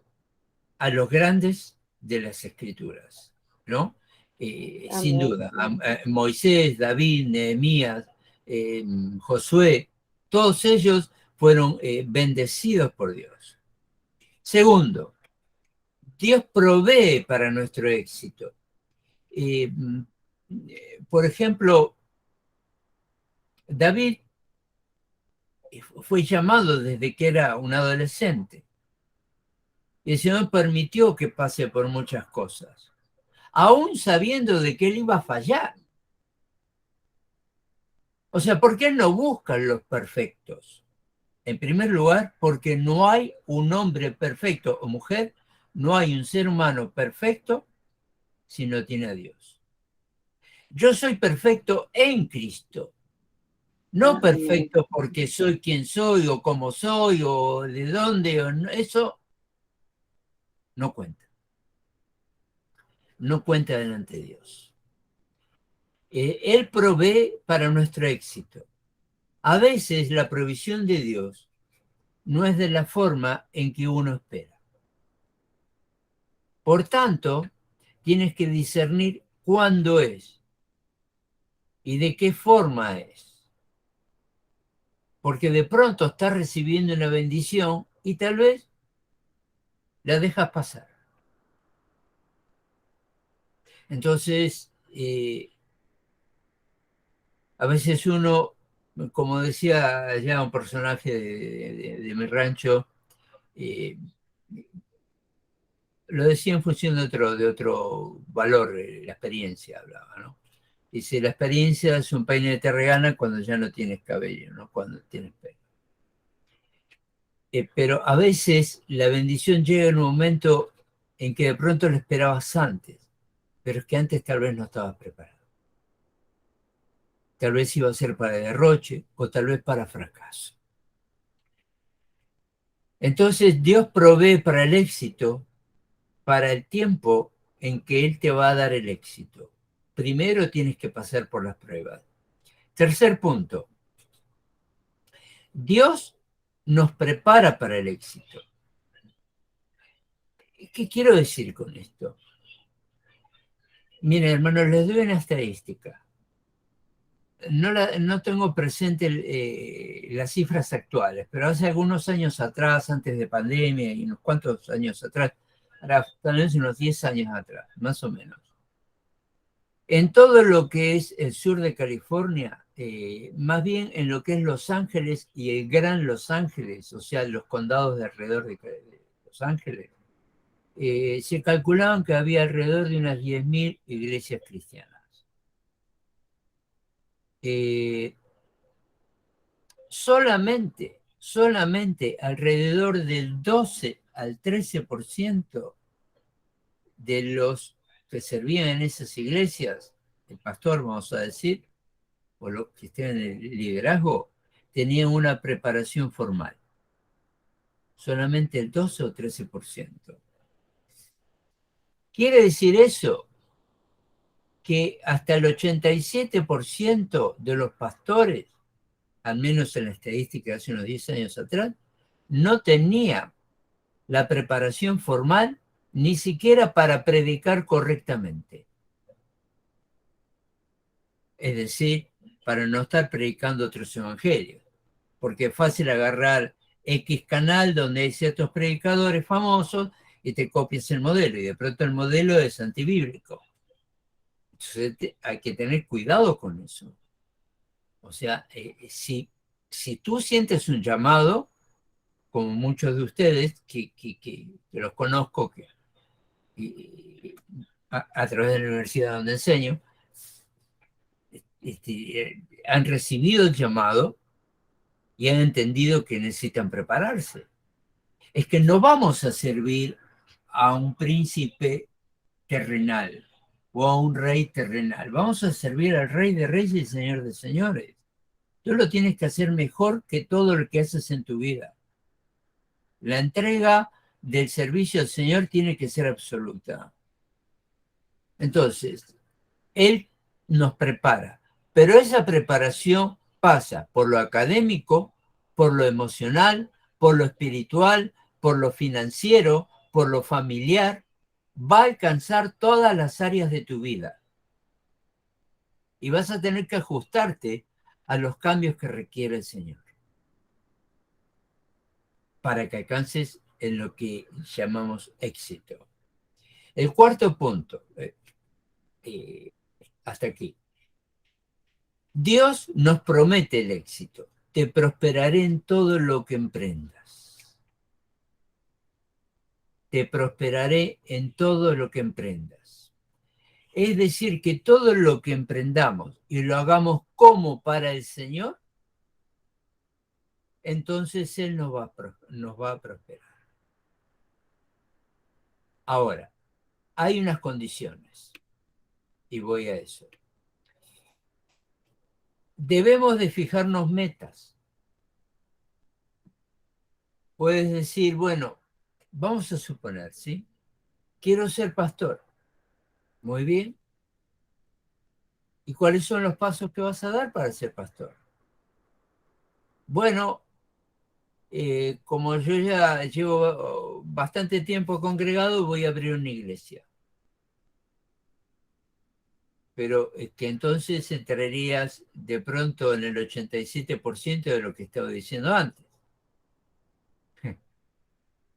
a los grandes de las Escrituras, ¿no? Sin duda. A Moisés, David, Nehemías, Josué, todos ellos fueron bendecidos por Dios. Segundo, Dios provee para nuestro éxito. Por ejemplo, David fue llamado desde que era un adolescente. Y el Señor permitió que pase por muchas cosas, aún sabiendo de que él iba a fallar. O sea, ¿por qué no buscan los perfectos? En primer lugar, porque no hay un hombre perfecto o mujer, no hay un ser humano perfecto si no tiene a Dios. Yo soy perfecto en Cristo. No perfecto porque soy quien soy o cómo soy o de dónde, o no, eso no cuenta. No cuenta delante de Dios. Él provee para nuestro éxito. A veces la provisión de Dios no es de la forma en que uno espera. Por tanto, tienes que discernir cuándo es y de qué forma es. Porque de pronto estás recibiendo una bendición y tal vez la dejas pasar. Entonces, a veces uno, como decía ya un personaje de mi rancho, lo decía en función de otro valor, la experiencia hablaba, ¿no? Y si la experiencia es un peine te regala cuando ya no tienes cabello, no cuando tienes pelo. Pero a veces la bendición llega en un momento en que de pronto lo esperabas antes, pero es que antes tal vez no estabas preparado. Tal vez iba a ser para derroche o tal vez para fracaso. Entonces Dios provee para el éxito, para el tiempo en que Él te va a dar el éxito. Primero tienes que pasar por las pruebas. Tercer punto. Dios nos prepara para el éxito. ¿Qué quiero decir con esto? Miren, hermanos, les doy una estadística. No tengo presente las cifras actuales, pero hace algunos años atrás, antes de pandemia y unos cuantos años atrás, tal vez unos 10 años atrás, más o menos, en todo lo que es el sur de California, más bien en lo que es Los Ángeles y el Gran Los Ángeles, o sea, los condados de alrededor de Los Ángeles, se calculaban que había alrededor de unas 10.000 iglesias cristianas. Solamente alrededor del 12 al 13% de los que servían en esas iglesias, el pastor, vamos a decir, o los que estén en el liderazgo, tenían una preparación formal. Solamente el 12 o 13%. ¿Quiere decir eso? Que hasta el 87% de los pastores, al menos en la estadística de hace unos 10 años atrás, no tenía la preparación formal ni siquiera para predicar correctamente. Es decir, para no estar predicando otros evangelios. Porque es fácil agarrar X canal donde hay ciertos predicadores famosos y te copias el modelo, y de pronto el modelo es antibíblico. Entonces hay que tener cuidado con eso. O sea, si tú sientes un llamado, como muchos de ustedes, que los conozco a través de la universidad donde enseño, han recibido el llamado y han entendido que necesitan prepararse. Es que no vamos a servir a un príncipe terrenal o a un rey terrenal. Vamos a servir al Rey de Reyes y Señor de Señores. Tú lo tienes que hacer mejor que todo lo que haces en tu vida. La entrega del servicio al Señor tiene que ser absoluta. Entonces, Él nos prepara, pero esa preparación pasa por lo académico, por lo emocional, por lo espiritual, por lo financiero, por lo familiar. Va a alcanzar todas las áreas de tu vida. Y vas a tener que ajustarte a los cambios que requiere el Señor para que alcances en lo que llamamos éxito. El cuarto punto, hasta aquí. Dios nos promete el éxito. Te prosperaré en todo lo que emprendas. Te prosperaré en todo lo que emprendas. Es decir, que todo lo que emprendamos y lo hagamos como para el Señor, entonces Él nos va a prosperar. Ahora, hay unas condiciones, y voy a eso. Debemos de fijarnos metas. Puedes decir, bueno, vamos a suponer, ¿sí? Quiero ser pastor. Muy bien. ¿Y cuáles son los pasos que vas a dar para ser pastor? Bueno, como yo ya llevo bastante tiempo congregado, voy a abrir una iglesia. Pero que entonces entrarías de pronto en el 87% de lo que estaba diciendo antes.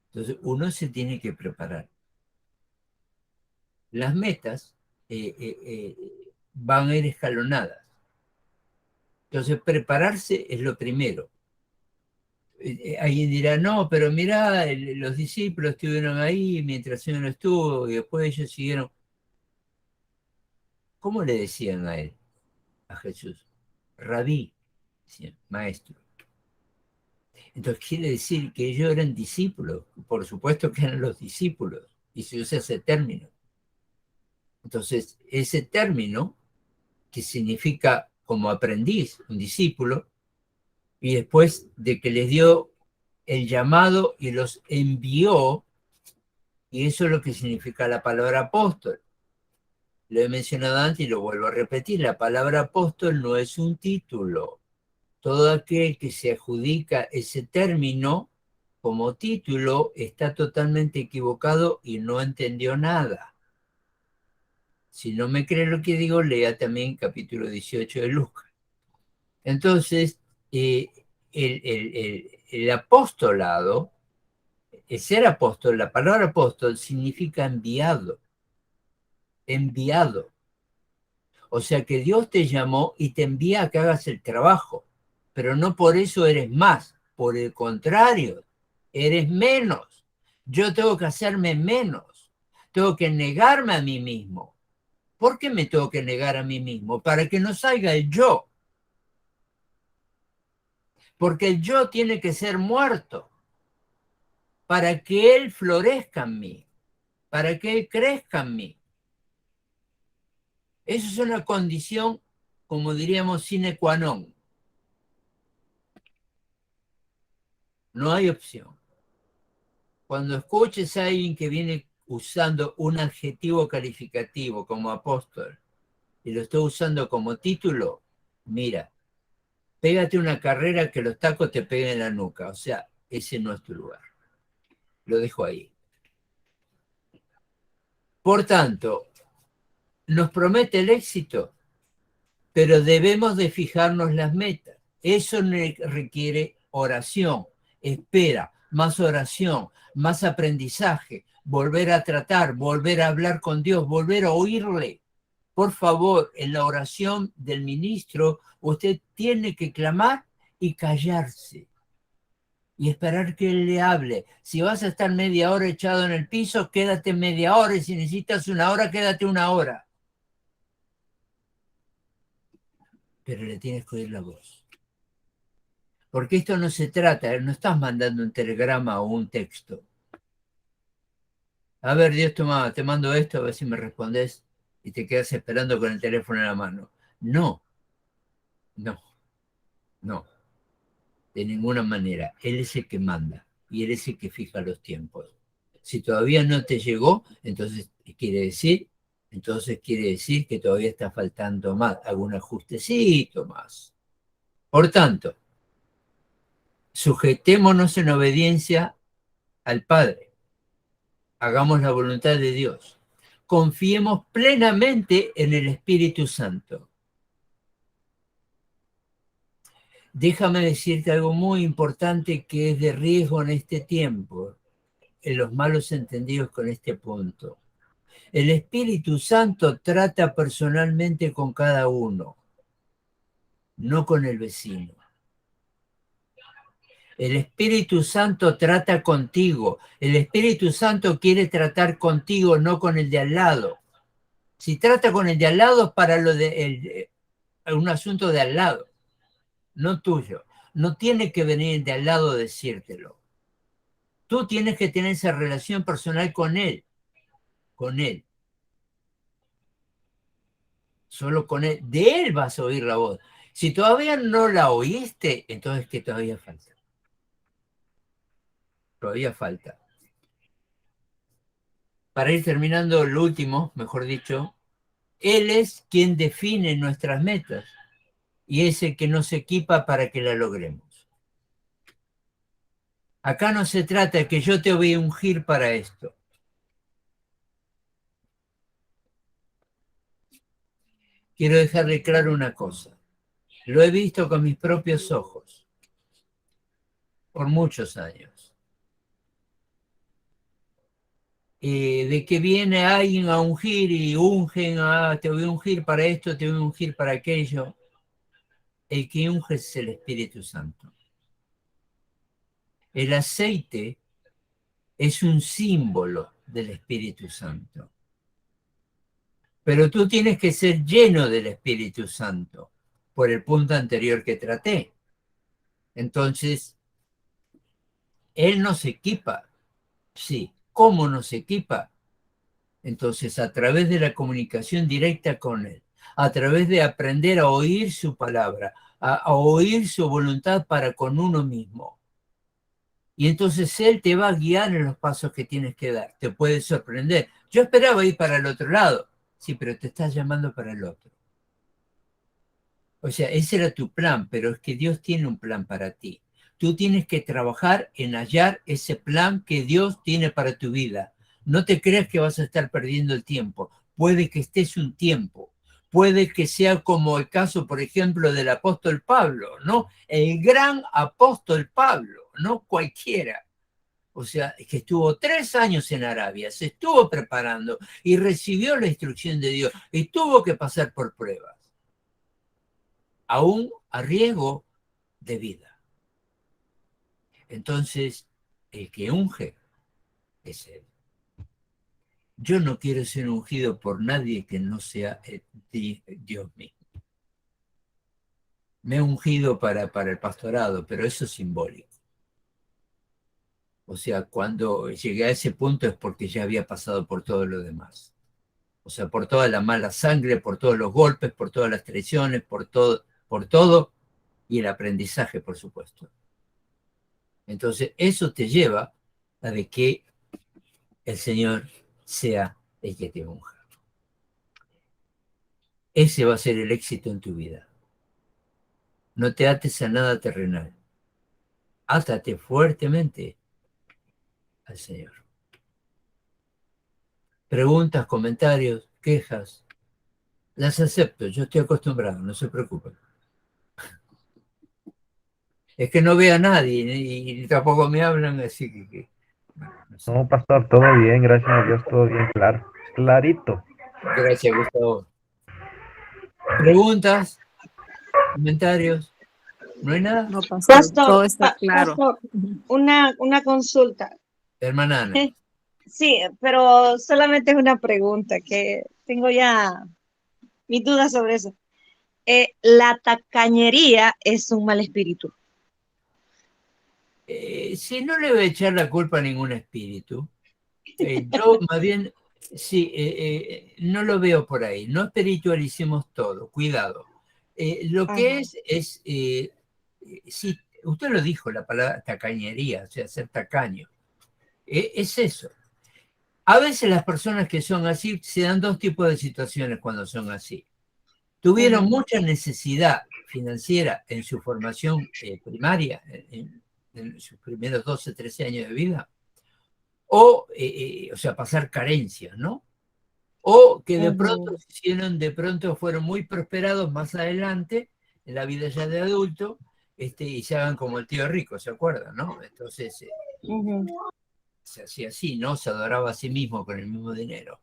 Entonces uno se tiene que preparar. Las metas van a ir escalonadas. Entonces prepararse es lo primero. Alguien dirá, no, pero mirá, los discípulos estuvieron ahí mientras uno estuvo y después ellos siguieron. ¿Cómo le decían a él? a Jesús. Rabí, maestro. Entonces quiere decir que ellos eran discípulos. Por supuesto que eran los discípulos. Y se usa ese término. Entonces, ese término, que significa como aprendiz, un discípulo, y después de que les dio el llamado y los envió, y eso es lo que significa la palabra apóstol. Lo he mencionado antes y lo vuelvo a repetir, la palabra apóstol no es un título. Todo aquel que se adjudica ese término como título está totalmente equivocado y no entendió nada. Si no me cree lo que digo, lea también capítulo 18 de Lucas. Entonces, el apostolado, el ser apóstol, la palabra apóstol significa enviado. Enviado. O sea que Dios te llamó y te envía a que hagas el trabajo, pero no por eso eres más, por el contrario, eres menos. Yo tengo que hacerme menos, tengo que negarme a mí mismo. ¿Por qué me tengo que negar a mí mismo? Para que no salga el yo. Porque el yo tiene que ser muerto para que él florezca en mí, para que él crezca en mí. Eso es una condición, como diríamos, sine qua non. No hay opción. Cuando escuches a alguien que viene usando un adjetivo calificativo como apóstol y lo está usando como título, mira, pégate una carrera que los tacos te peguen en la nuca. O sea, ese no es tu lugar. Lo dejo ahí. Por tanto, nos promete el éxito, pero debemos de fijarnos las metas. Eso requiere oración, espera, más oración, más aprendizaje, volver a tratar, volver a hablar con Dios, volver a oírle. Por favor, en la oración del ministro, usted tiene que clamar y callarse y esperar que él le hable. Si vas a estar media hora echado en el piso, quédate media hora, y si necesitas una hora, quédate una hora. Pero le tienes que oír la voz. Porque esto no se trata, no estás mandando un telegrama o un texto. A ver, Dios, te mando esto, a ver si me respondes, y te quedas esperando con el teléfono en la mano. No, no, no, de ninguna manera. Él es el que manda y él es el que fija los tiempos. Si todavía no te llegó, entonces quiere decir que todavía está faltando más, algún ajustecito más. Por tanto, sujetémonos en obediencia al Padre. Hagamos la voluntad de Dios. Confiemos plenamente en el Espíritu Santo. Déjame decirte algo muy importante que es de riesgo en este tiempo, en los malos entendidos con este punto. El Espíritu Santo trata personalmente con cada uno, no con el vecino. El Espíritu Santo trata contigo. El Espíritu Santo quiere tratar contigo, no con el de al lado. Si trata con el de al lado es para un asunto de al lado, no tuyo. No tiene que venir el de al lado a decírtelo. Tú tienes que tener esa relación personal con él. Con él. Solo con él. De él vas a oír la voz. Si todavía no la oíste, entonces que todavía falta. Todavía falta. Para ir terminando lo último, mejor dicho, él es quien define nuestras metas y es el que nos equipa para que la logremos. Acá no se trata de que yo te voy a ungir para esto. Quiero dejarle claro una cosa. Lo he visto con mis propios ojos por muchos años. De que viene alguien a ungir y ungen, te voy a ungir para esto, te voy a ungir para aquello. El que unge es el Espíritu Santo. El aceite es un símbolo del Espíritu Santo. Pero tú tienes que ser lleno del Espíritu Santo. por el punto anterior que traté. Entonces, él nos equipa. Sí, ¿cómo nos equipa? Entonces, a través de la comunicación directa con él, a través de aprender a oír su palabra, a oír su voluntad para con uno mismo. Y entonces él te va a guiar en los pasos que tienes que dar. Te puede sorprender. Yo esperaba ir para el otro lado. Sí, pero te estás llamando para el otro. O sea, ese era tu plan, pero es que Dios tiene un plan para ti. Tú tienes que trabajar en hallar ese plan que Dios tiene para tu vida. No te creas que vas a estar perdiendo el tiempo. Puede que estés un tiempo. Puede que sea como el caso, por ejemplo, del apóstol Pablo, ¿no? El gran apóstol Pablo, no cualquiera. O sea, que estuvo 3 años en Arabia, se estuvo preparando y recibió la instrucción de Dios y tuvo que pasar por pruebas, aún a riesgo de vida. Entonces, el que unge es él. Yo no quiero ser ungido por nadie que no sea Dios mismo. Me he ungido para el pastorado, pero eso es simbólico. O sea, cuando llegué a ese punto es porque ya había pasado por todo lo demás. O sea, por toda la mala sangre, por todos los golpes, por todas las traiciones, por todo, y el aprendizaje, por supuesto. Entonces, eso te lleva a de que el Señor sea el que te unja. Ese va a ser el éxito en tu vida. No te ates a nada terrenal. Átate fuertemente al Señor. Preguntas, comentarios, quejas, las acepto. Yo estoy acostumbrado, no se preocupen. Es que no veo a nadie y tampoco me hablan, así que no sé. No, pastor, todo bien, gracias a Dios, todo bien, claro. Clarito. Gracias, Gustavo. ¿Preguntas? ¿Comentarios? ¿No hay nada? No, pastor, Pastor, todo está claro. pastor, una consulta. Hermana Ana. Sí, pero solamente es una pregunta que tengo ya mis dudas sobre eso. La tacañería es un mal espíritu. Si no le voy a echar la culpa a ningún espíritu, yo más bien, sí, no lo veo por ahí. No espiritualicemos todo, cuidado. Lo que sí, usted lo dijo, la palabra tacañería, o sea, ser tacaño. Es eso. A veces las personas que son así, se dan 2 tipos de situaciones cuando son así. Tuvieron mucha necesidad financiera en su formación primaria, en sus primeros 12, 13 años de vida, o sea, pasar carencias, ¿no? O que de pronto fueron muy prosperados más adelante, en la vida ya de adulto, y se hagan como el tío rico, ¿se acuerdan, no? Entonces, se hacía así, ¿no? Se adoraba a sí mismo con el mismo dinero.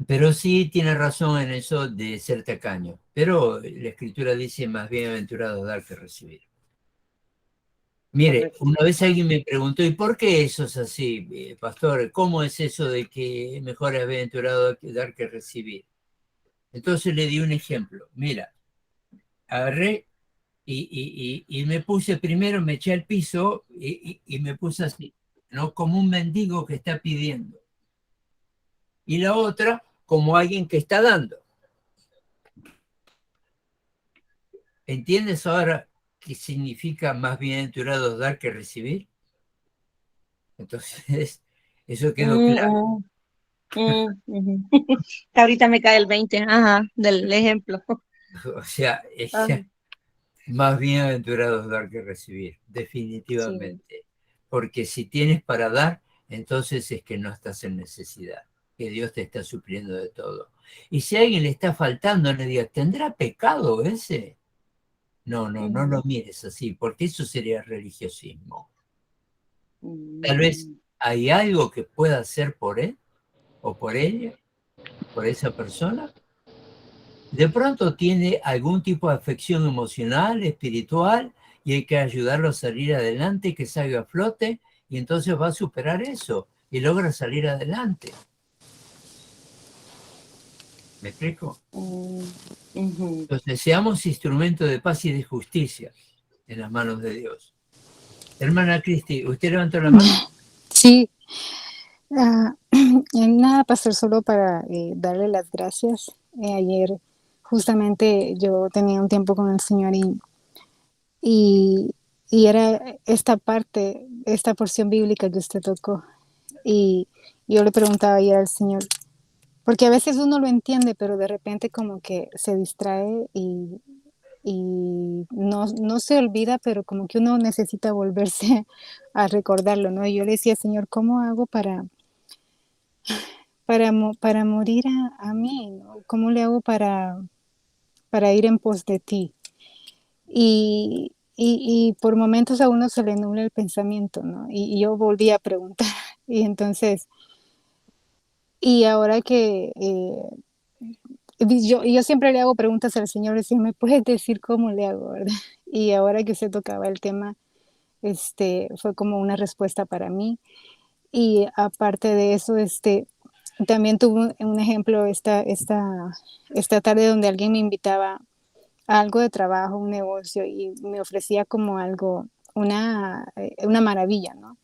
Pero sí tiene razón en eso de ser tacaño. Pero la Escritura dice más bienaventurado dar que recibir. Mire, Correcto. una vez alguien me preguntó, ¿y por qué eso es así, pastor? ¿Cómo es eso de que mejor es bienaventurado dar que recibir? Entonces le di un ejemplo. Mira, agarré y me puse primero, me eché al piso y me puse así, ¿no? Como un mendigo que está pidiendo. Y la otra, como alguien que está dando. ¿Entiendes ahora qué significa más bienaventurado dar que recibir? Entonces, eso quedó claro. Ahorita me cae el 20, del ejemplo. O sea, más bienaventurado dar que recibir, definitivamente. Sí. Porque si tienes para dar, entonces es que no estás en necesidad, que Dios te está supliendo de todo. Y si a alguien le está faltando, le digas, ¿tendrá pecado ese? No lo mires así, porque eso sería religiosismo. Tal vez hay algo que pueda hacer por él, o por ella, por esa persona. De pronto tiene algún tipo de afección emocional, espiritual, y hay que ayudarlo a salir adelante, que salga a flote, y entonces va a superar eso, y logra salir adelante. ¿Me explico? Ujú. Entonces, seamos instrumentos de paz y de justicia en las manos de Dios. Hermana Cristi, ¿usted levantó la mano? Sí, nada, pastor, solo para darle las gracias. Ayer justamente yo tenía un tiempo con el Señor y, y era esta parte, esta porción bíblica que usted tocó. Y yo le preguntaba ayer al Señor, porque a veces uno lo entiende, pero de repente como que se distrae y no se olvida, pero como que uno necesita volverse a recordarlo, ¿no? Y yo le decía, Señor, ¿cómo hago para morir a mí, ¿no? ¿Cómo le hago para ir en pos de ti? Y por momentos a uno se le nubla el pensamiento, ¿no? Y yo volví a preguntar. Y entonces, y ahora que yo siempre le hago preguntas al Señor, si me puedes decir cómo le hago, ¿verdad? Y ahora que usted tocaba el tema, fue como una respuesta para mí. Y aparte de eso, también tuve un ejemplo esta tarde donde alguien me invitaba a algo de trabajo, un negocio, y me ofrecía como algo, una maravilla, ¿no?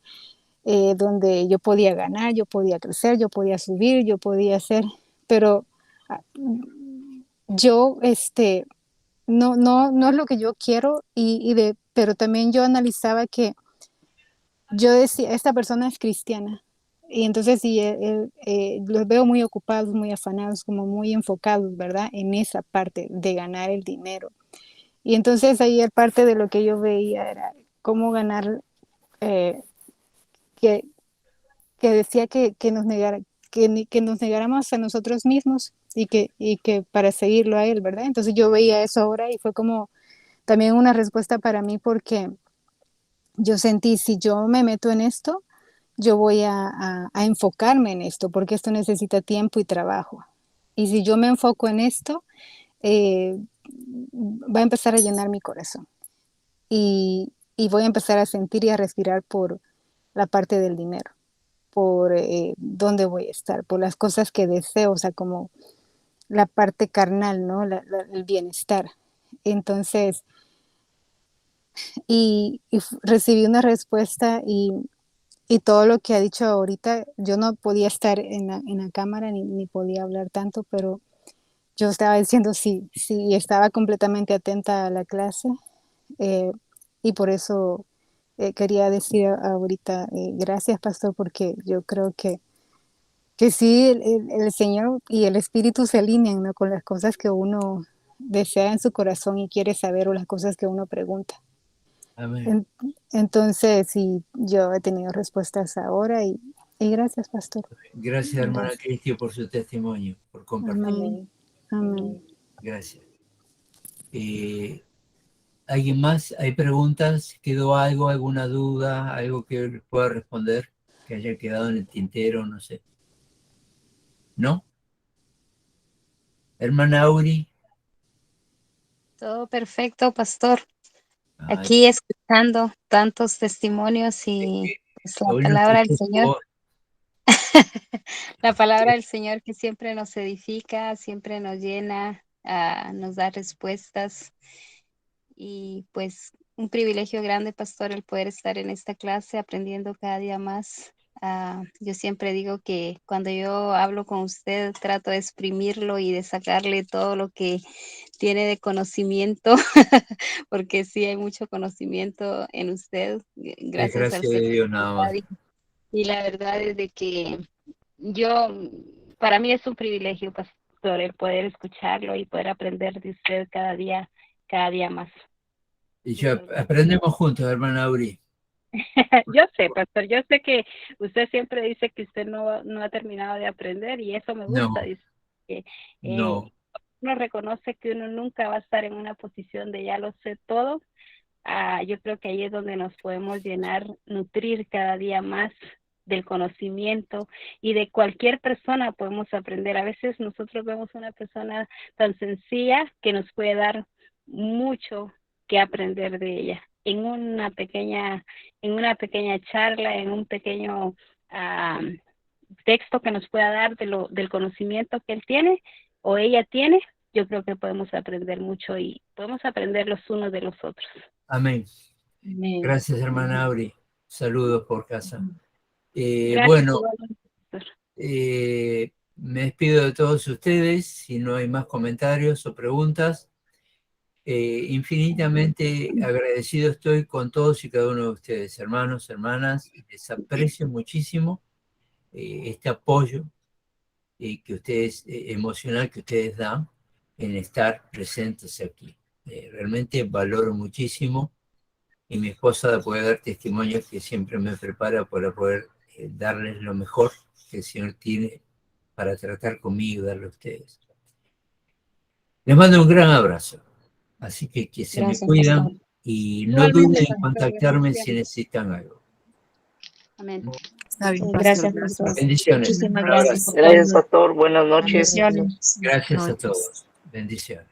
Donde yo podía ganar, yo podía crecer, yo podía subir, yo podía hacer, pero ah, yo, no es lo que yo quiero, pero también yo analizaba que yo decía, esta persona es cristiana. Y entonces sí, los veo muy ocupados, muy afanados, como muy enfocados, ¿verdad? En esa parte de ganar el dinero. Y entonces ahí parte de lo que yo veía era cómo ganar, eh, que, que decía que nos negáramos a nosotros mismos y que para seguirlo a él, ¿verdad? Entonces yo veía eso ahora y fue como también una respuesta para mí porque yo sentí, si yo me meto en esto, yo voy a enfocarme en esto, porque esto necesita tiempo y trabajo. Y si yo me enfoco en esto, va a empezar a llenar mi corazón. Y voy a empezar a sentir y a respirar por la parte del dinero, por dónde voy a estar, por las cosas que deseo, o sea, como la parte carnal, ¿no? El bienestar. Entonces, recibí una respuesta y todo lo que ha dicho ahorita, yo no podía estar en la cámara ni podía hablar tanto, pero yo estaba diciendo sí, sí, estaba completamente atenta a la clase eh, y por eso quería decir ahorita gracias, pastor, porque yo creo que sí, el Señor y el Espíritu se alinean, ¿no? Con las cosas que uno desea en su corazón y quiere saber o las cosas que uno pregunta. Amén. En- entonces, sí, yo he tenido respuestas ahora y gracias, pastor. Gracias, hermana Gracias. Cristi, por su testimonio, por compartir. Amén. Amén. Amén. Gracias. ¿Alguien más? ¿Hay preguntas? ¿Quedó algo, alguna duda, algo que les pueda responder? Que haya quedado en el tintero, no sé. ¿No? Hermana Auri. Todo perfecto, pastor. Ay, Aquí escuchando tantos testimonios y pues, la hoy no palabra del escuché su Señor, voz. la palabra del Señor que siempre nos edifica, siempre nos llena, nos da respuestas y pues un privilegio grande, pastor, el poder estar en esta clase aprendiendo cada día más. Yo siempre digo que cuando yo hablo con usted trato de exprimirlo y de sacarle todo lo que tiene de conocimiento, porque sí hay mucho conocimiento en usted, Es gracias al gracia de Señor. Dios nada más. Y la verdad es de que yo, para mí es un privilegio, pastor, el poder escucharlo y poder aprender de usted cada día más. Y yo aprendemos juntos, hermana Auri. Yo sé, pastor, yo sé que usted siempre dice que usted no ha terminado de aprender y eso me No, gusta. Dice que no. uno reconoce que uno nunca va a estar en una posición de ya lo sé todo. Yo creo que ahí es donde nos podemos llenar, nutrir cada día más del conocimiento y de cualquier persona podemos aprender. A veces nosotros vemos una persona tan sencilla que nos puede dar mucho que aprender de ella en una pequeña charla, en un pequeño texto que nos pueda dar del conocimiento que él tiene o ella tiene. yo creo que podemos aprender mucho y podemos aprender los unos de los otros. Amén. Amén. Gracias, hermana Auri. Saludos por casa. Gracias, Bueno, pastor. me despido de todos ustedes. Si no hay más comentarios o preguntas, infinitamente agradecido estoy con todos y cada uno de ustedes, hermanos, hermanas. Les aprecio muchísimo este apoyo que ustedes, emocional que ustedes dan en estar presentes aquí. Realmente valoro muchísimo, y mi esposa puede dar testimonio que siempre me prepara para poder darles lo mejor que el Señor tiene para tratar conmigo y darle a ustedes. Les mando un gran abrazo, así que se Gracias, me cuidan pastor. y no Igualmente, duden en pastor, contactarme bendiciones. si necesitan algo. Amén. Está bien, pastor, Gracias, gracias. pastor. Bendiciones. Muchísimas Un gracias, abrazo. pastor. Gracias, pastor. Buenas noches. Bendiciones. Gracias a Noches. todos. Bendiciones.